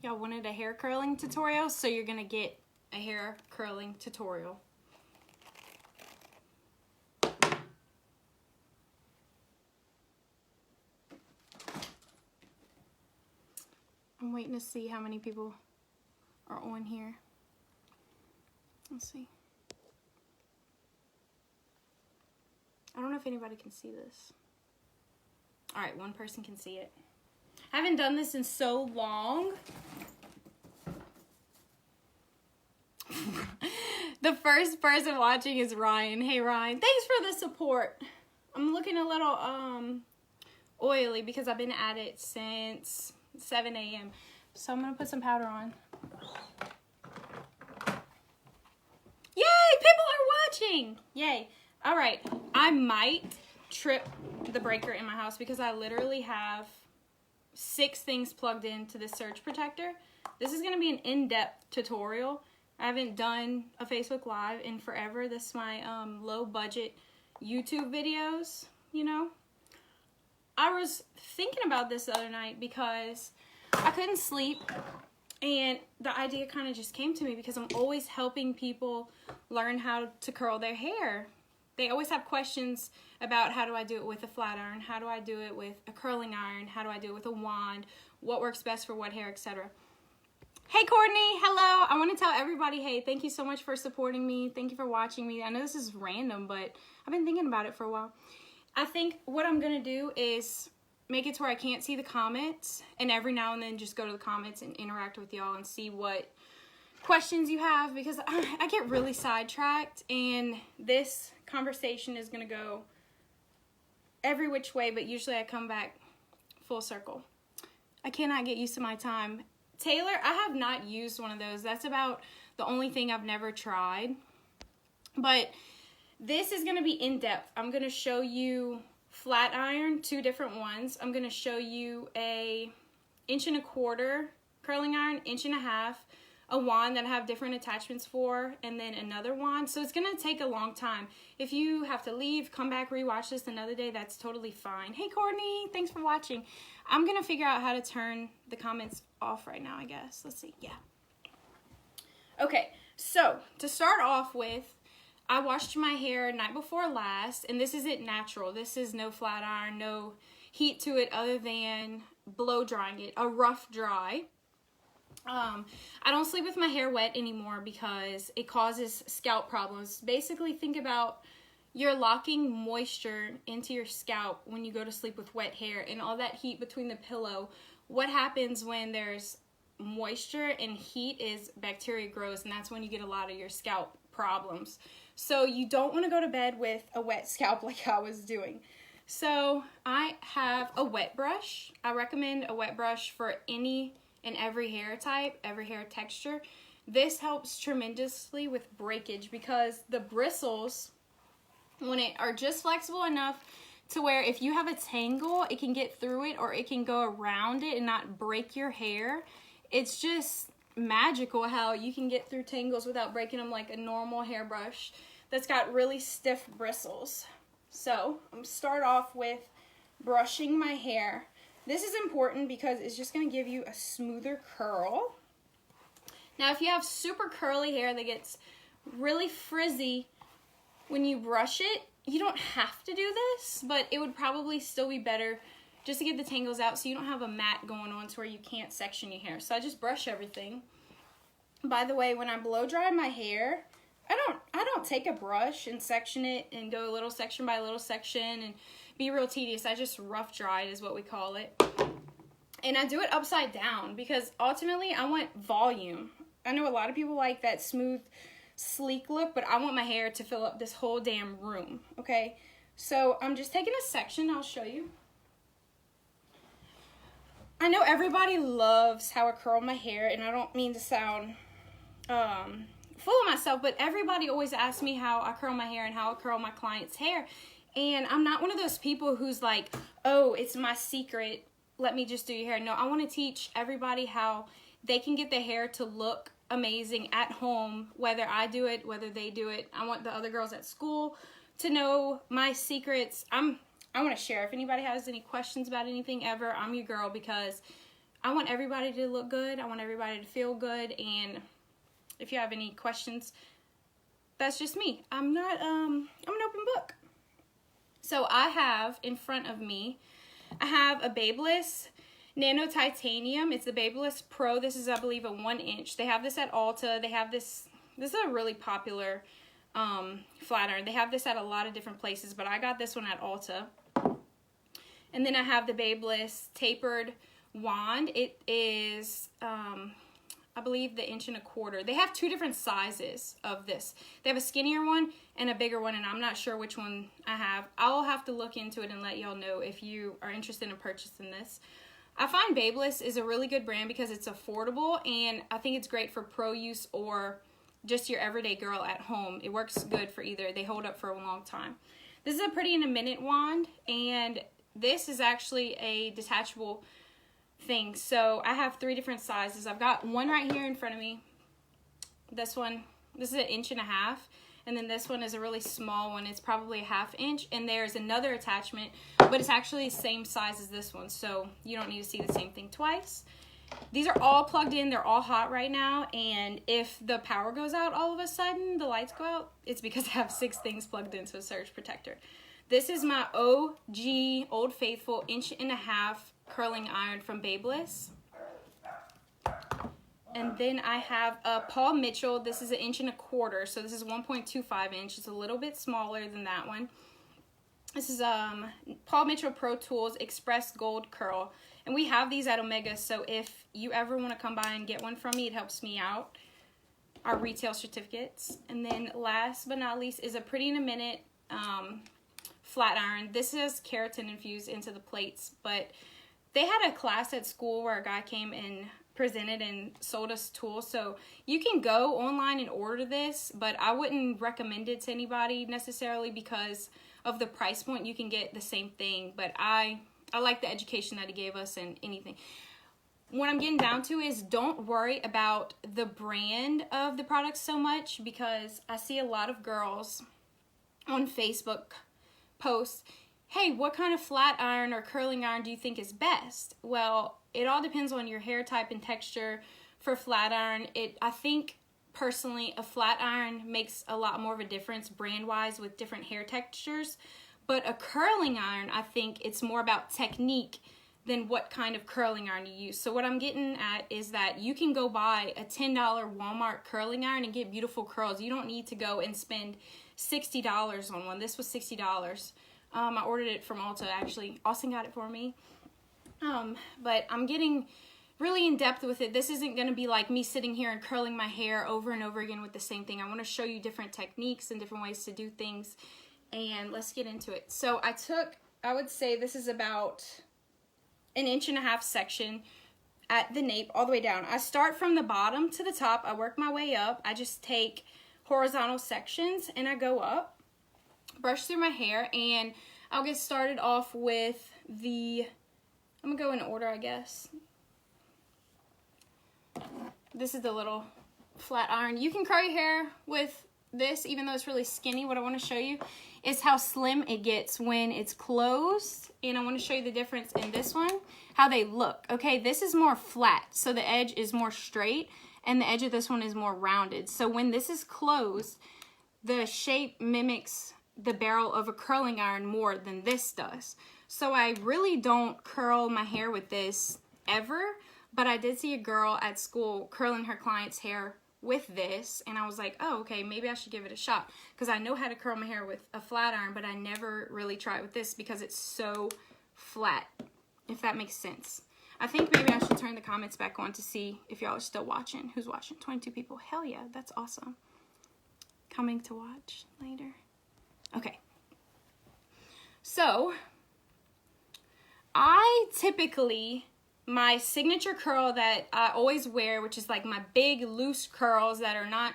Y'all wanted a hair curling tutorial, so you're gonna get a hair curling tutorial. I'm waiting to see how many people are on here. Let's see. I don't know if anybody can see this. All right, one person can see it. I haven't done this in so long. The first person watching is Ryan. Hey Ryan, thanks for the support. I'm looking a little oily because I've been at it since 7 a.m. So I'm gonna put some powder on. Yay, people are watching. Yay. All right, I might trip the breaker in my house because I literally have 6 things plugged into this surge protector. This is gonna be an in-depth tutorial. I haven't done a Facebook Live in forever. This is my low budget YouTube videos, you know. I was thinking about this the other night because I couldn't sleep, and the idea kind of just came to me because I'm always helping people learn how to curl their hair. They always have questions about how do I do it with a flat iron, how do I do it with a curling iron, how do I do it with a wand, what works best for what hair, etc. Hey Courtney, hello. I want to tell everybody, hey, thank you so much for supporting me. Thank you for watching me. I know this is random, but I've been thinking about it for a while. I think what I'm going to do is make it to where I can't see the comments, and every now and then just go to the comments and interact with y'all and see what questions you have, because I get really sidetracked, and this conversation is going to go every which way, but usually I come back full circle. I cannot get used to my time. Taylor, I have not used one of those. That's about the only thing I've never tried. But this is going to be in-depth. I'm going to show you flat iron, 2 different ones. I'm going to show you a 1.25" curling iron, 1.5", a wand that I have different attachments for, and then another wand. So it's going to take a long time. If you have to leave, come back, rewatch this another day, that's totally fine. Hey Courtney, thanks for watching. I'm going to figure out how to turn the comments off right now, I guess. Let's see. Yeah. Okay, so to start off with, I washed my hair night before last, and this isn't natural. This is no flat iron, no heat to it other than blow drying it, a rough dry. I don't sleep with my hair wet anymore because it causes scalp problems. Basically, think about you're locking moisture into your scalp when you go to sleep with wet hair, and all that heat between the pillow. What happens when there's moisture and heat is bacteria grows, and that's when you get a lot of your scalp problems. So you don't want to go to bed with a wet scalp like I was doing. So I have a wet brush. I recommend a wet brush for any and every hair type, every hair texture. This helps tremendously with breakage because the bristles, when it are just flexible enough to where if you have a tangle, it can get through it or it can go around it and not break your hair. It's just magical how you can get through tangles without breaking them like a normal hairbrush that's got really stiff bristles. So I'm gonna start off with brushing my hair. This is important because it's just going to give you a smoother curl. Now, if you have super curly hair that gets really frizzy when you brush it, you don't have to do this, but it would probably still be better just to get the tangles out so you don't have a mat going on to where you can't section your hair. So I just brush everything. By the way, when I blow dry my hair, I don't take a brush and section it and go little section by little section and be real tedious. I just rough dry it is what we call it. And I do it upside down because ultimately I want volume. I know a lot of people like that smooth, sleek look, but I want my hair to fill up this whole damn room, okay? So I'm just taking a section. I'll show you. I know everybody loves how I curl my hair, and I don't mean to sound full of myself, but everybody always asks me how I curl my hair and how I curl my clients' hair. And I'm not one of those people who's like, oh, it's my secret, let me just do your hair. No, I want to teach everybody how they can get their hair to look amazing at home, whether I do it, whether they do it. I want the other girls at school to know my secrets. I want to share. If anybody has any questions about anything ever, I'm your girl because I want everybody to look good. I want everybody to feel good. And if you have any questions, that's just me. I'm an open book. So I have in front of me, I have a Babyliss Nano Titanium. It's the Babyliss Pro. This is, I believe, a 1 inch. They have this at Ulta. They have this is a really popular flat iron. They have this at a lot of different places, but I got this one at Ulta. And then I have the Babyliss Tapered Wand. It is, I believe, the 1.25 inch. They have 2 different sizes of this. They have a skinnier one and a bigger one, and I'm not sure which one I have. I'll have to look into it and let y'all know if you are interested in purchasing this. I find Babyliss is a really good brand because it's affordable, and I think it's great for pro use or just your everyday girl at home. It works good for either. They hold up for a long time. This is a Pretty in a Minute wand, and this is actually a detachable thing. So I have 3 different sizes. I've got one right here in front of me. This one, this is 1.5 inches. And then this one is a really small one. It's probably a 1/2 inch. And there's another attachment, but it's actually the same size as this one. So you don't need to see the same thing twice. These are all plugged in. They're all hot right now. And if the power goes out all of a sudden, the lights go out, it's because I have 6 things plugged into a surge protector. This is my OG Old Faithful 1.5 inch curling iron from Babyliss. And then I have a Paul Mitchell. This is 1.25 inch, so this is 1.25 inch. It's a little bit smaller than that one. This is Paul Mitchell Pro Tools Express Gold Curl. And we have these at Omega, so if you ever want to come by and get one from me, it helps me out. Our retail certificates. And then last but not least is a Pretty in a Minute flat iron. This is keratin infused into the plates, but they had a class at school where a guy came and presented and sold us tools. So you can go online and order this, but I wouldn't recommend it to anybody necessarily because of the price point. You can get the same thing, but I like the education that he gave us and anything. What I'm getting down to is don't worry about the brand of the product so much, because I see a lot of girls on Facebook post, hey, what kind of flat iron or curling iron do you think is best? Well, it all depends on your hair type and texture. For flat iron, I think personally a flat iron makes a lot more of a difference brand wise with different hair textures, but a curling iron, I think it's more about technique than what kind of curling iron you use. So what I'm getting at is that you can go buy a $10 Walmart curling iron and get beautiful curls. You don't need to go and spend $60 on one. This was $60. I ordered it from Ulta, actually. Austin got it for me. But I'm getting really in depth with it. This isn't going to be like me sitting here and curling my hair over and over again with the same thing. I want to show you different techniques and different ways to do things. And let's get into it. So I would say this is about 1.5 inch section at the nape all the way down. I start from the bottom to the top. I work my way up. I just take horizontal sections and I go up, brush through my hair, and I'll get started off with I'm gonna go in order, I guess. This is the little flat iron. You can curl your hair with this, even though it's really skinny. What I want to show you is how slim it gets when it's closed, and I want to show you the difference in this one, how they look. Okay, this is more flat, so the edge is more straight, and the edge of this one is more rounded. So when this is closed, the shape mimics the barrel of a curling iron more than this does. So I really don't curl my hair with this ever, but I did see a girl at school curling her client's hair with this, and I was like, oh, okay, maybe I should give it a shot, because I know how to curl my hair with a flat iron, but I never really tried with this because it's so flat, if that makes sense. I think maybe I should turn the comments back on to see if y'all are still watching. Who's watching? 22 people. Hell yeah, that's awesome. Coming to watch later. Okay. So, I typically, my signature curl that I always wear, which is like my big loose curls that are not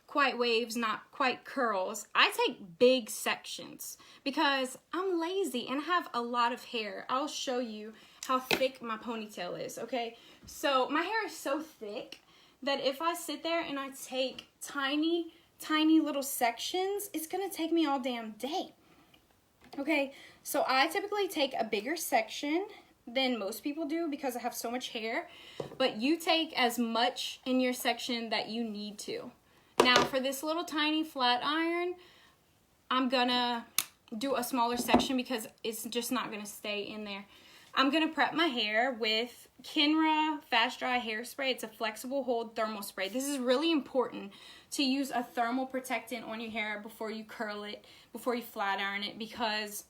quite waves, not quite curls, I take big sections because I'm lazy and I have a lot of hair. I'll show you how thick my ponytail is, okay? So my hair is so thick that if I sit there and I take tiny little sections, it's gonna take me all damn day. Okay, so I typically take a bigger section than most people do because I have so much hair. But you take as much in your section that you need to. Now for this little tiny flat iron, I'm gonna do a smaller section because it's just not gonna stay in there. I'm gonna prep my hair with Kenra Fast Dry Hairspray. It's a flexible hold thermal spray. This is really important to use a thermal protectant on your hair before you curl it, before you flat iron it, because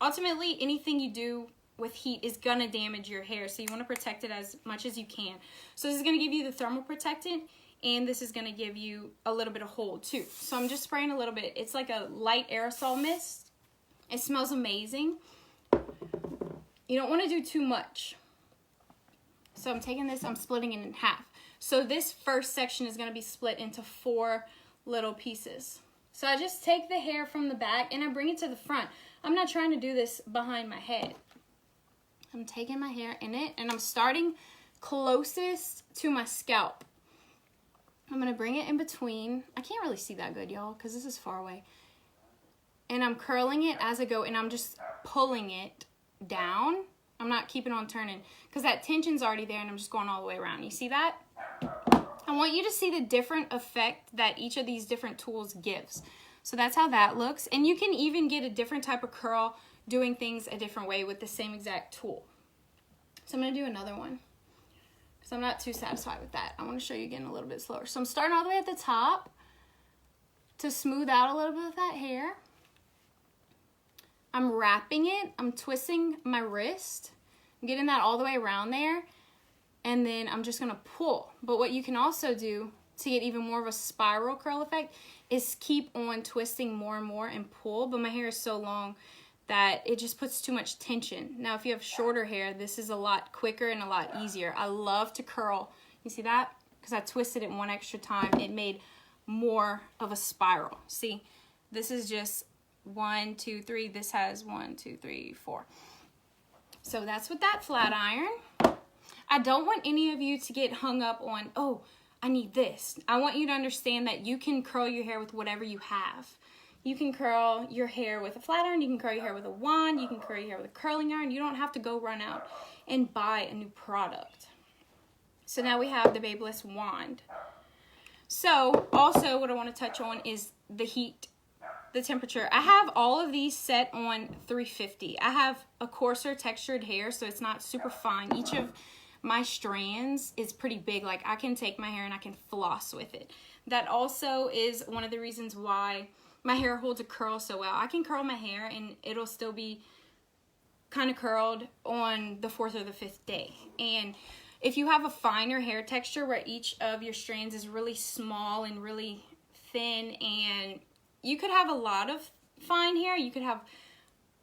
ultimately anything you do with heat is gonna damage your hair. So you wanna protect it as much as you can. So this is gonna give you the thermal protectant, and this is gonna give you a little bit of hold too. So I'm just spraying a little bit. It's like a light aerosol mist. It smells amazing. You don't wanna do too much. So I'm taking this, I'm splitting it in half. So this first section is gonna be split into 4 little pieces. So I just take the hair from the back and I bring it to the front. I'm not trying to do this behind my head. I'm taking my hair in it and I'm starting closest to my scalp. I'm gonna bring it in between. I can't really see that good, y'all, because this is far away. And I'm curling it as I go, and I'm just pulling it down. I'm not keeping on turning because that tension's already there, and I'm just going all the way around. You see that? I want you to see the different effect that each of these different tools gives. So that's how that looks. And you can even get a different type of curl doing things a different way with the same exact tool. So I'm gonna do another one because I'm not too satisfied with that. I want to show you again a little bit slower. So I'm starting all the way at the top to smooth out a little bit of that hair. I'm wrapping it, I'm twisting my wrist, I'm getting that all the way around there, and then I'm just gonna pull. But what you can also do to get even more of a spiral curl effect is keep on twisting more and more and pull, but my hair is so long that it just puts too much tension. Now if you have shorter hair, this is a lot quicker and a lot easier. I love to curl. You see that? Because I twisted it one extra time, it made more of a spiral. See, this is just 1, 2, 3. This has 1, 2, 3, 4. So that's with that flat iron. I don't want any of you to get hung up on, oh, I need this. I want you to understand that you can curl your hair with whatever you have. You can curl your hair with a flat iron. You can curl your hair with a wand. You can curl your hair with a curling iron. You don't have to go run out and buy a new product. So now we have the Babyliss wand. So also what I want to touch on is the heat, the temperature. I have all of these set on 350. I have a coarser textured hair, so it's not super fine. Each of my strands is pretty big. Like I can take my hair and I can floss with it. That also is one of the reasons why my hair holds a curl so well. I can curl my hair and it'll still be kind of curled on the 4th or the 5th day. And if you have a finer hair texture where each of your strands is really small and really thin, and you could have a lot of fine hair, you could have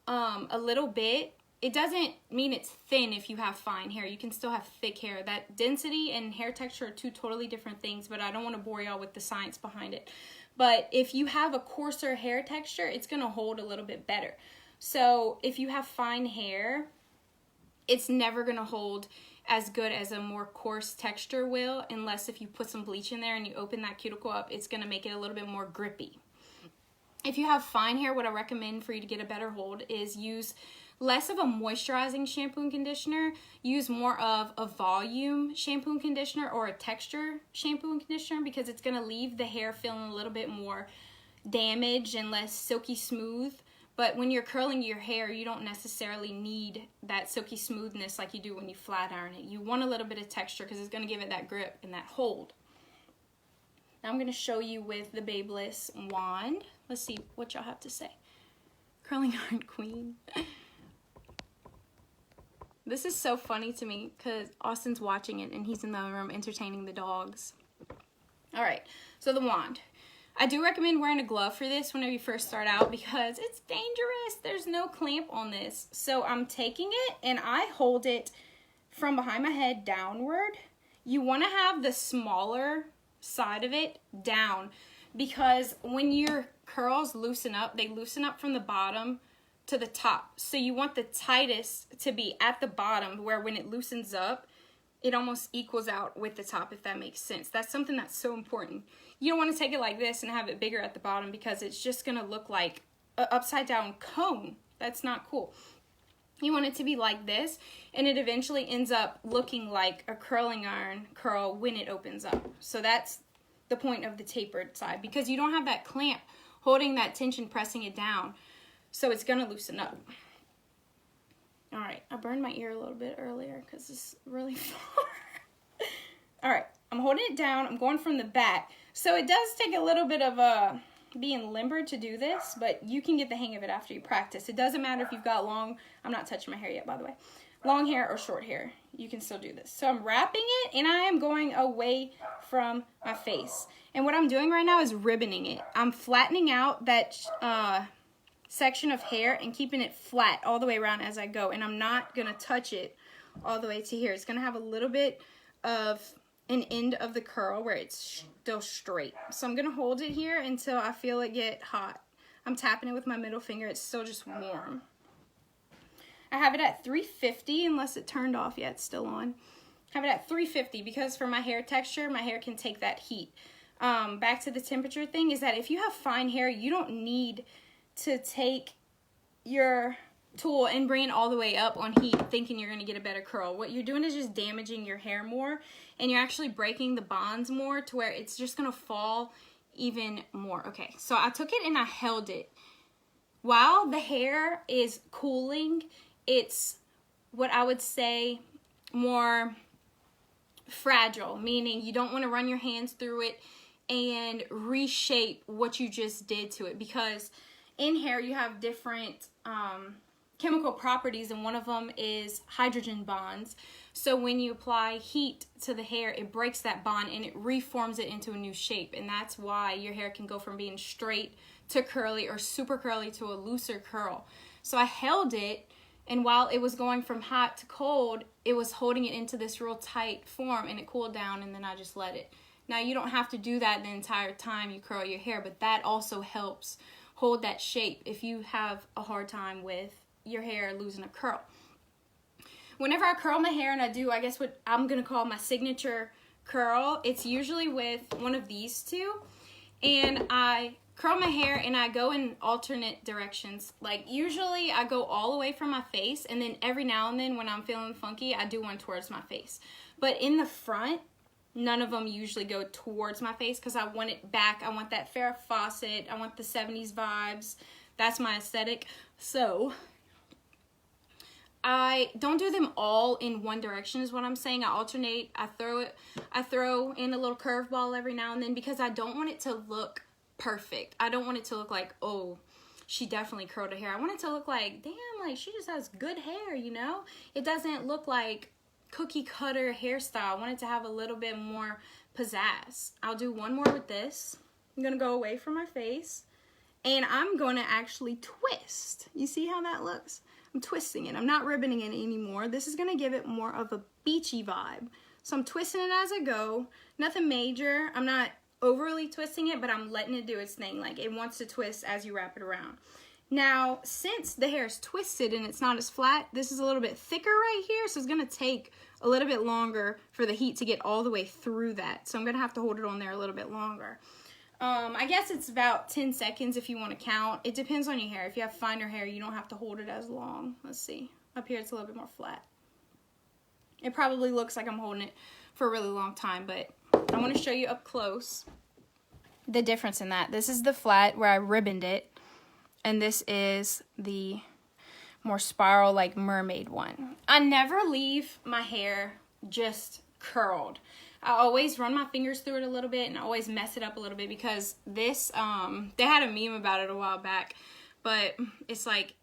a little bit. It doesn't mean it's thin if you have fine hair. You can still have thick hair. That density and hair texture are 2 totally different things, but I don't want to bore y'all with the science behind it. But if you have a coarser hair texture, it's going to hold a little bit better. So if you have fine hair, it's never going to hold as good as a more coarse texture will, unless if you put some bleach in there and you open that cuticle up, it's going to make it a little bit more grippy. If you have fine hair, what I recommend for you to get a better hold is use less of a moisturizing shampoo and conditioner. Use more of a volume shampoo and conditioner or a texture shampoo and conditioner, because it's going to leave the hair feeling a little bit more damaged and less silky smooth. But when you're curling your hair, you don't necessarily need that silky smoothness like you do when you flat iron it. You want a little bit of texture because it's going to give it that grip and that hold. Now I'm going to show you with the Babyliss wand. Let's see what y'all have to say. Curling iron queen. This is so funny to me because Austin's watching it and he's in the other room entertaining the dogs. All right, so the wand. I do recommend wearing a glove for this whenever you first start out because it's dangerous. There's no clamp on this. So I'm taking it and I hold it from behind my head downward. You want to have the smaller side of it down, because when your curls loosen up, they loosen up from the bottom to the top. So you want the tightest to be at the bottom, where when it loosens up, it almost equals out with the top, if that makes sense. That's something that's so important. You don't want to take it like this and have it bigger at the bottom, because it's just going to look like an upside down cone. That's not cool. You want it to be like this, and it eventually ends up looking like a curling iron curl when it opens up. So that's the point of the tapered side, because you don't have that clamp holding that tension, pressing it down. So it's gonna loosen up. All right, I burned my ear a little bit earlier because it's really far. All right, I'm holding it down. I'm going from the back. So it does take a little bit of being limber to do this, but you can get the hang of it after you practice. It doesn't matter if you've got long, I'm not touching my hair yet, by the way, long hair or short hair. You can still do this. So I'm wrapping it, and I am going away from my face. And what I'm doing right now is ribboning it. I'm flattening out that section of hair and keeping it flat all the way around as I go. And I'm not going to touch it all the way to here. It's going to have a little bit of an end of the curl where it's still straight. So I'm going to hold it here until I feel it get hot. I'm tapping it with my middle finger. It's still just warm. I have it at 350 unless it turned off yet. It's still on. I have it at 350 because for my hair texture, my hair can take that heat. Back to the temperature thing is that if you have fine hair, you don't need to take your tool and bring it all the way up on heat thinking you're going to get a better curl. What you're doing is just damaging your hair more, and you're actually breaking the bonds more to where it's just going to fall even more. Okay, so I took it and I held it. While the hair is cooling, it's what I would say more fragile, meaning you don't want to run your hands through it and reshape what you just did to it, because in hair you have different chemical properties, and one of them is hydrogen bonds. So when you apply heat to the hair, it breaks that bond and it reforms it into a new shape, and that's why your hair can go from being straight to curly or super curly to a looser curl. So I held it, and while it was going from hot to cold, it was holding it into this real tight form, and it cooled down, and then I just let it. Now you don't have to do that the entire time you curl your hair, but that also helps hold that shape if you have a hard time with your hair losing a curl. Whenever I curl my hair, and I do, I guess what I'm going to call my signature curl, it's usually with one of these two, and I curl my hair and I go in alternate directions. Like usually I go all the way from my face, and then every now and then when I'm feeling funky, I do one towards my face. But in the front, none of them usually go towards my face because I want it back. I want that Farrah Fawcett. I want the 70s vibes. That's my aesthetic. So I don't do them all in one direction is what I'm saying. I alternate. I throw in a little curveball every now and then because I don't want it to look perfect. I don't want it to look like, oh, she definitely curled her hair. I want it to look like, damn, like she just has good hair, you know? It doesn't look like cookie cutter hairstyle. I want it to have a little bit more pizzazz. I'll do one more with this. I'm gonna go away from my face, and I'm gonna actually twist. You see how that looks? I'm twisting it. I'm not ribboning it anymore. This is gonna give it more of a beachy vibe. So I'm twisting it as I go. Nothing major. I'm not overly twisting it, but I'm letting it do its thing. Like it wants to twist as you wrap it around. Now, since the hair is twisted and it's not as flat, this is a little bit thicker right here, so it's going to take a little bit longer for the heat to get all the way through that. So I'm going to have to hold it on there a little bit longer. I guess it's about 10 seconds if you want to count. It depends on your hair. If you have finer hair, you don't have to hold it as long. Let's see. Up here, it's a little bit more flat. It probably looks like I'm holding it for a really long time, but I want to show you up close the difference in that. This is the flat where I ribboned it. And this is the more spiral like mermaid one. I never leave my hair just curled. I always run my fingers through it a little bit and I always mess it up a little bit because this, they had a meme about it a while back, but it's like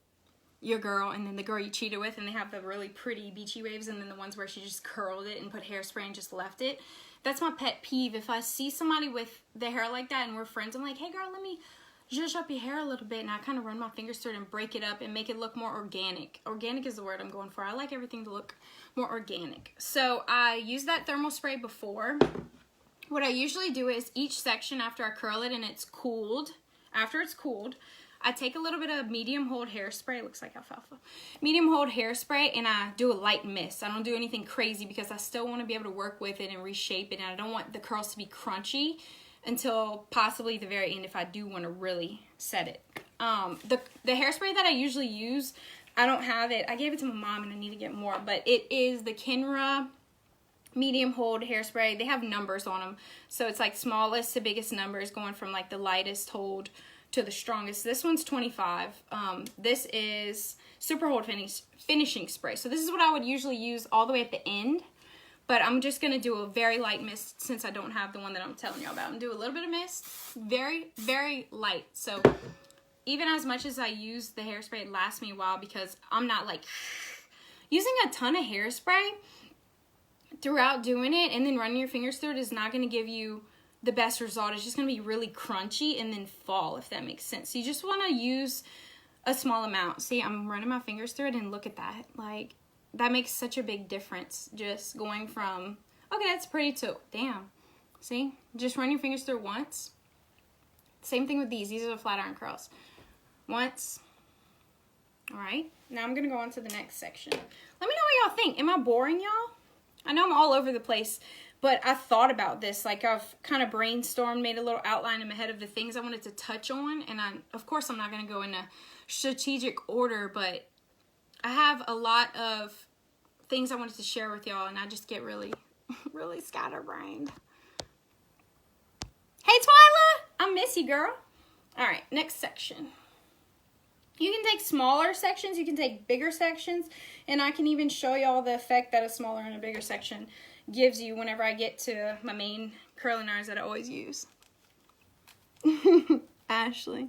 your girl and then the girl you cheated with, and they have the really pretty beachy waves and then the ones where she just curled it and put hairspray and just left it. That's my pet peeve. If I see somebody with the hair like that and we're friends, I'm like, hey girl, let me zhuzh up your hair a little bit, and I kind of run my fingers through it and break it up and make it look more organic. Organic is the word I'm going for. I like everything to look more organic. So I use that thermal spray before. What I usually do is each section after I curl it and it's cooled, after it's cooled, I take a little bit of medium hold hairspray. It looks like alfalfa. Medium hold hairspray, and I do a light mist. I don't do anything crazy because I still want to be able to work with it and reshape it, and I don't want the curls to be crunchy until possibly the very end if I do want to really set it. The hairspray that I usually use, I don't have it. I gave it to my mom and I need to get more, but it is the Kenra medium hold hairspray. They have numbers on them, so it's like smallest to biggest numbers, going from like the lightest hold to the strongest. This one's 25. This is super hold finishing spray. So this is what I would usually use all the way at the end, but I'm just gonna do a very light mist since I don't have the one that I'm telling you about. I'm gonna do a little bit of mist, very, very light. So even as much as I use the hairspray, it lasts me a while because I'm not like using a ton of hairspray throughout doing it and then running your fingers through it is not going to give you the best result. It's just going to be really crunchy and then fall, if that makes sense. So you just want to use a small amount. See, I'm running my fingers through it and look at that. Like, that makes such a big difference. Just going from, okay, that's pretty, to, damn. See, just run your fingers through once. Same thing with these. These are the flat iron curls. Once. All right. Now I'm going to go on to the next section. Let me know what y'all think. Am I boring y'all? I know I'm all over the place, but I thought about this. Like, I've kind of brainstormed, made a little outline in my head of the things I wanted to touch on. And of course, I'm not going to go in a strategic order, but I have a lot of things I wanted to share with y'all, and I just get really, really scatterbrained. Hey, Twyla! I miss you, girl. All right, next section. You can take smaller sections, you can take bigger sections, and I can even show y'all the effect that a smaller and a bigger section gives you whenever I get to my main curling irons that I always use. Ashley.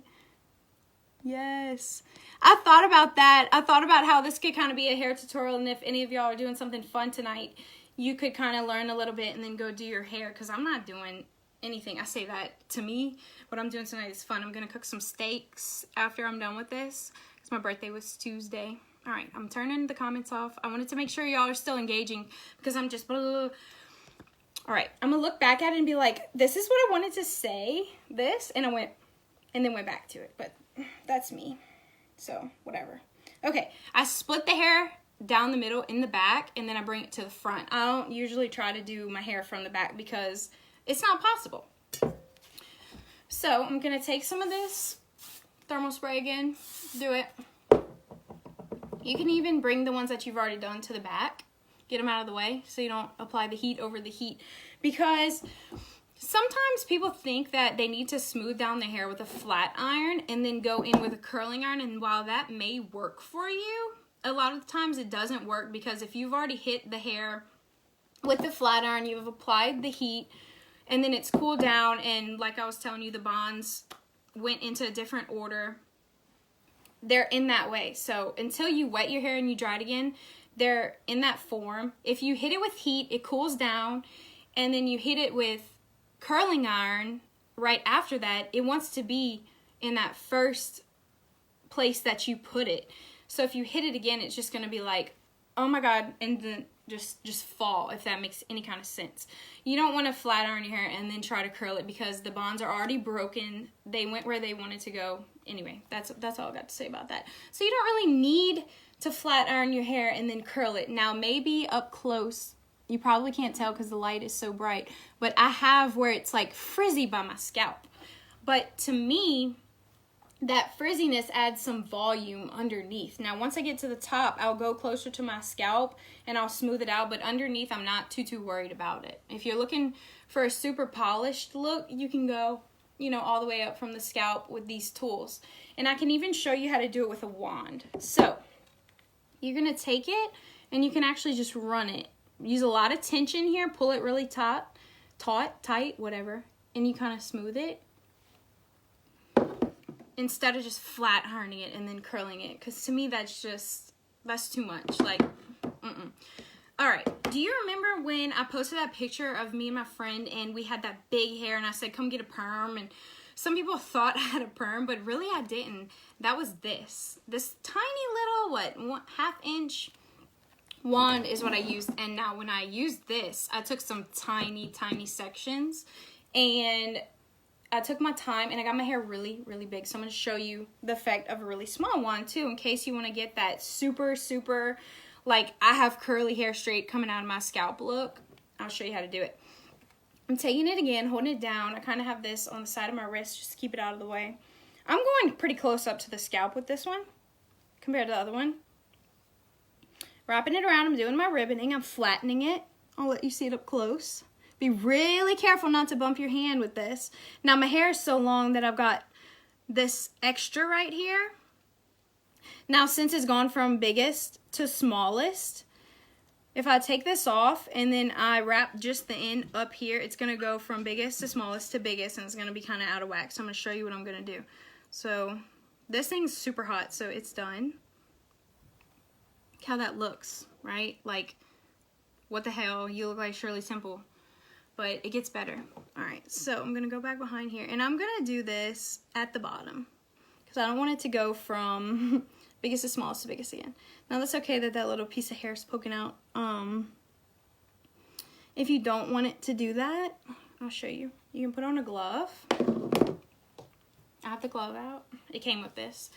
Yes. I thought about that. I thought about how this could kind of be a hair tutorial, and if any of y'all are doing something fun tonight, you could kind of learn a little bit and then go do your hair, because I'm not doing anything. I say that to me. What I'm doing tonight is fun. I'm going to cook some steaks after I'm done with this, because my birthday was Tuesday. All right, I'm turning the comments off. I wanted to make sure y'all are still engaging, because I'm just... All right, I'm going to look back at it and be like, this is what I wanted to say, this, and then went back to it, but that's me. So, whatever. Okay, I split the hair down the middle in the back, and then I bring it to the front. I don't usually try to do my hair from the back because it's not possible. So I'm going to take some of this thermal spray again, do it. You can even bring the ones that you've already done to the back. Get them out of the way so you don't apply the heat over the heat. Because sometimes people think that they need to smooth down the hair with a flat iron and then go in with a curling iron. And while that may work for you, a lot of the times it doesn't work, because if you've already hit the hair with the flat iron, you've applied the heat, and then it's cooled down, and like I was telling you, the bonds went into a different order. They're in that way. So until you wet your hair and you dry it again, they're in that form. If you hit it with heat, it cools down, and then you hit it with curling iron right after that, it wants to be in that first place that you put it. So if you hit it again, it's just going to be like, oh my God, and then just fall, if that makes any kind of sense. You don't want to flat iron your hair and then try to curl it, because the bonds are already broken. They went where they wanted to go. Anyway, that's all I got to say about that. So you don't really need to flat iron your hair and then curl it. Now, maybe up close, you probably can't tell because the light is so bright, but I have where it's like frizzy by my scalp. But to me, that frizziness adds some volume underneath. Now, once I get to the top, I'll go closer to my scalp and I'll smooth it out, but underneath, I'm not too worried about it. If you're looking for a super polished look, you can go, all the way up from the scalp with these tools. And I can even show you how to do it with a wand. So, you're going to take it and you can actually just run it. Use a lot of tension here, pull it really tight, whatever, and you kind of smooth it, instead of just flat ironing it and then curling it, because to me that's too much. Like, all right, do you remember when I posted that picture of me and my friend and we had that big hair and I said come get a perm, and some people thought I had a perm, but really I didn't. That was this tiny little 1/2 inch wand is what I used. And now when I used this, I took some tiny sections and I took my time and I got my hair really big. So I'm going to show you the effect of a really small one too, in case you want to get that super, like I have curly hair straight coming out of my scalp look. I'll show you how to do it. I'm taking it again, holding it down. I kind of have this on the side of my wrist just to keep it out of the way. I'm going pretty close up to the scalp with this one compared to the other one. wrapping it around. I'm doing my ribboning. I'm flattening it. I'll let you see it up close. Be really careful not to bump your hand with this. Now my hair is so long that I've got this extra right here. Now since it's gone from biggest to smallest, if I take this off and then I wrap just the end up here, it's going to go from biggest to smallest to biggest, and it's going to be kind of out of whack. So I'm going to show you what I'm going to do. So this thing's super hot, so it's done. Look how that looks, right? Like, what the hell? You look like Shirley Temple. But it gets better. Alright, so I'm going to go back behind here. And I'm going to do this at the bottom, because I don't want it to go from biggest to smallest to biggest again. Now that's okay that that little piece of hair is poking out. If you don't want it to do that, I'll show you. You can put on a glove. I have the glove out. It came with this.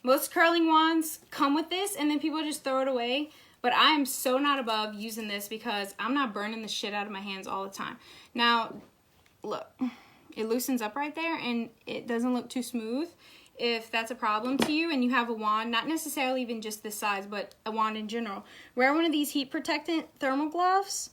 Most curling wands come with this, and then people just throw it away. But I am so not above using this because I'm not burning the shit out of my hands all the time. Now, look, it loosens up right there, and it doesn't look too smooth. If that's a problem to you and you have a wand, not necessarily even just this size, but a wand in general, wear one of these heat protectant thermal gloves,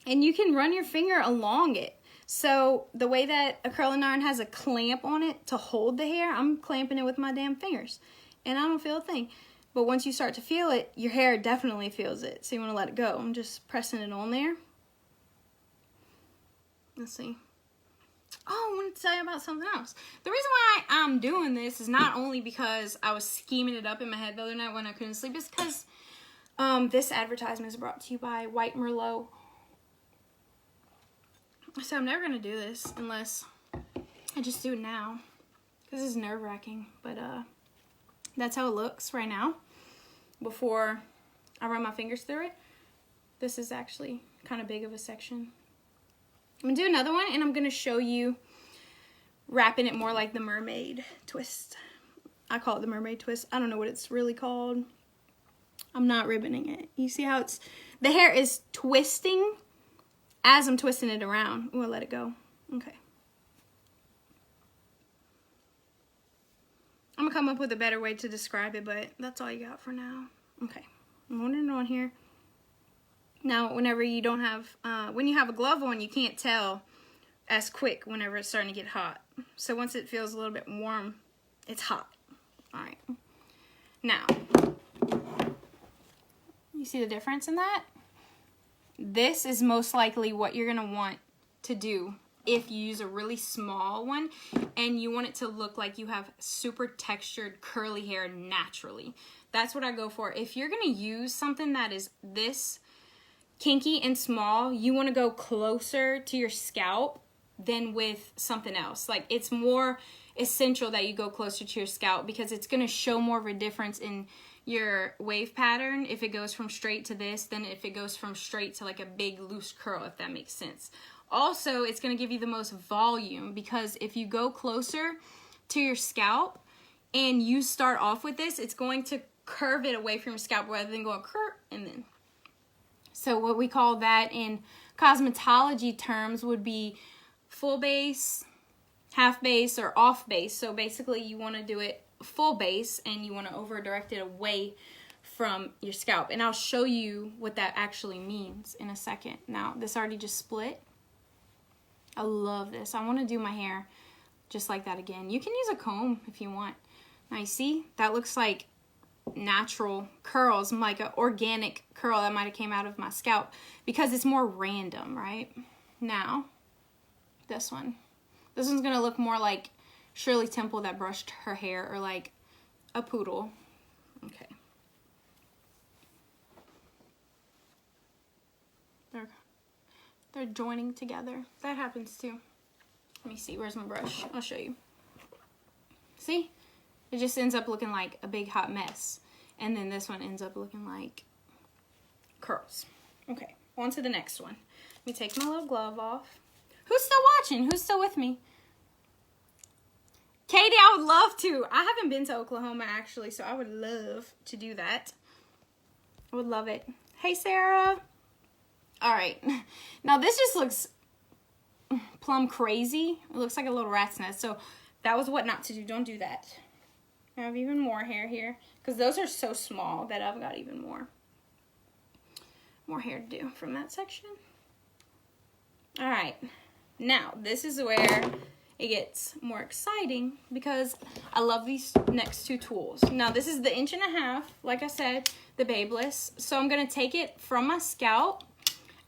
and you can run your finger along it. So the way that a curling iron has a clamp on it to hold the hair, I'm clamping it with my damn fingers, and I don't feel a thing. But once you start to feel it, your hair definitely feels it. So you want to let it go. I'm just pressing it on there. Let's see. Oh, I wanted to tell you about something else. The reason why I'm doing this is not only because I was scheming it up in my head the other night when I couldn't sleep. It's because this advertisement is brought to you by White Merlot. So I'm never going to do this unless I just do it now, because it's nerve-wracking. But that's how it looks right now before I run my fingers through it. This is actually kind of big of a section. I'm going to do another one, and I'm going to show you wrapping it more like the mermaid twist. I call it the mermaid twist. I don't know what it's really called. I'm not ribboning it. You see how it's, the hair is twisting as I'm twisting it around. I'm going to let it go. Okay. I'm going to come up with a better way to describe it, but that's all you got for now. Okay. I'm holding it on here. Now, whenever you don't have, when you have a glove on, you can't tell as quick whenever it's starting to get hot. So once it feels a little bit warm, it's hot. All right. Now, you see the difference in that? This is most likely what you're going to want to do if you use a really small one and you want it to look like you have super textured curly hair naturally. That's what I go for. If you're going to use something that is this kinky and small, you want to go closer to your scalp than with something else. Like, it's more essential that you go closer to your scalp because it's going to show more of a difference in your wave pattern if it goes from straight to this than if it goes from straight to like a big loose curl, if that makes sense. Also, it's going to give you the most volume because if you go closer to your scalp and you start off with this, it's going to curve it away from your scalp rather than going curve and then. So what we call that in cosmetology terms would be full base, half base, or off base. So basically you want to do it full base and you want to over direct it away from your scalp. And I'll show you what that actually means in a second. Now, this already just split. I love this. I want to do my hair just like that again. You can use a comb if you want. Now you see, that looks like natural curls, like an organic curl that might have came out of my scalp because it's more random, right? Now, this one. This one's going to look more like Shirley Temple that brushed her hair, or like a poodle. Okay. They're joining together. That happens too. Let me see. Where's my brush? I'll show you. See? It just ends up looking like a big hot mess. And then this one ends up looking like curls. Okay. On to the next one. Let me take my little glove off. Who's still watching? Who's still with me? Katie, I would love to. I haven't been to Oklahoma, actually, so I would love to do that. I would love it. Hey, Sarah. All right. Now, this just looks plumb crazy. It looks like a little rat's nest. So that was what not to do. Don't do that. I have even more hair here because those are so small that I've got even more. more hair to do from that section. All right, now this is where it gets more exciting because I love these next two tools. Now this is the 1.5 inches, like I said, the Babeless. So I'm gonna take it from my scalp.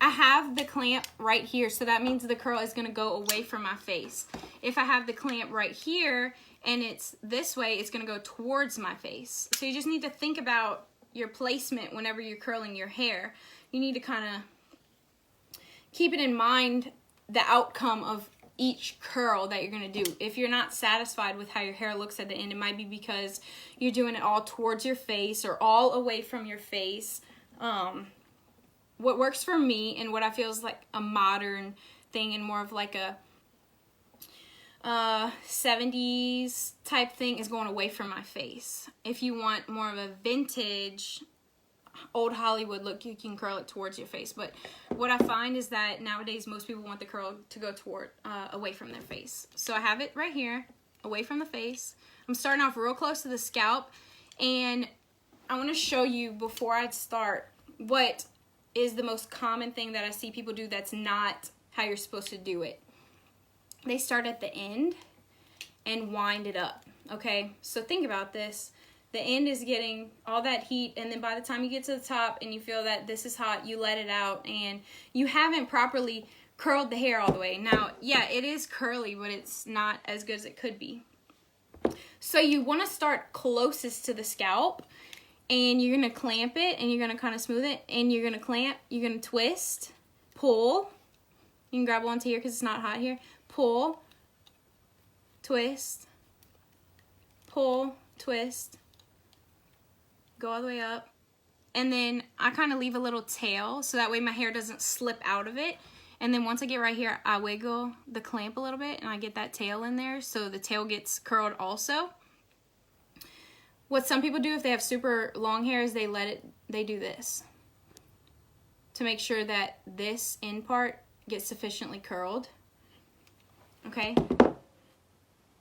I have the clamp right here, so that means the curl is gonna go away from my face. If I have the clamp right here and it's this way, it's gonna go towards my face. So you just need to think about your placement whenever you're curling your hair. You need to kind of keep it in mind, the outcome of each curl that you're gonna do. If you're not satisfied with how your hair looks at the end, it might be because you're doing it all towards your face or all away from your face. What works for me and what I feel is like a modern thing and more of like a 70s type thing is going away from my face. If you want more of a vintage old Hollywood look, you can curl it towards your face. But what I find is that nowadays most people want the curl to go toward away from their face. So I have it right here, away from the face. I'm starting off real close to the scalp, and I want to show you before I start what is the most common thing that I see people do that's not how you're supposed to do it. They start at the end and wind it up, okay? So think about this. The end is getting all that heat, and then by the time you get to the top and you feel that this is hot, you let it out, and you haven't properly curled the hair all the way. Now, yeah, it is curly, but it's not as good as it could be. So you want to start closest to the scalp, and you're going to clamp it, and you're going to kind of smooth it, and you're going to clamp, you're going to twist, pull. You can grab onto here because it's not hot here. Pull, twist, pull, twist. Go all the way up, and then I kind of leave a little tail so that way my hair doesn't slip out of it. And then once I get right here, I wiggle the clamp a little bit and I get that tail in there so the tail gets curled also. What some people do if they have super long hair is they do this to make sure that this end part gets sufficiently curled. Okay,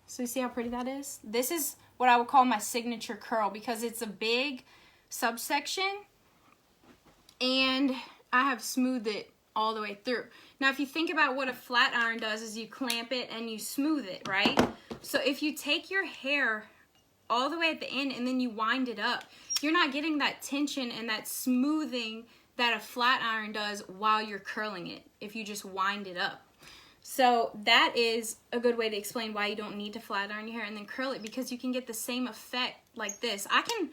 so you see how pretty that is? This is what I would call my signature curl because it's a big subsection and I have smoothed it all the way through. Now if you think about what a flat iron does is you clamp it and you smooth it, right? So if you take your hair all the way at the end and then you wind it up, you're not getting that tension and that smoothing that a flat iron does while you're curling it if you just wind it up. So that is a good way to explain why you don't need to flat iron your hair and then curl it, because you can get the same effect like this. I can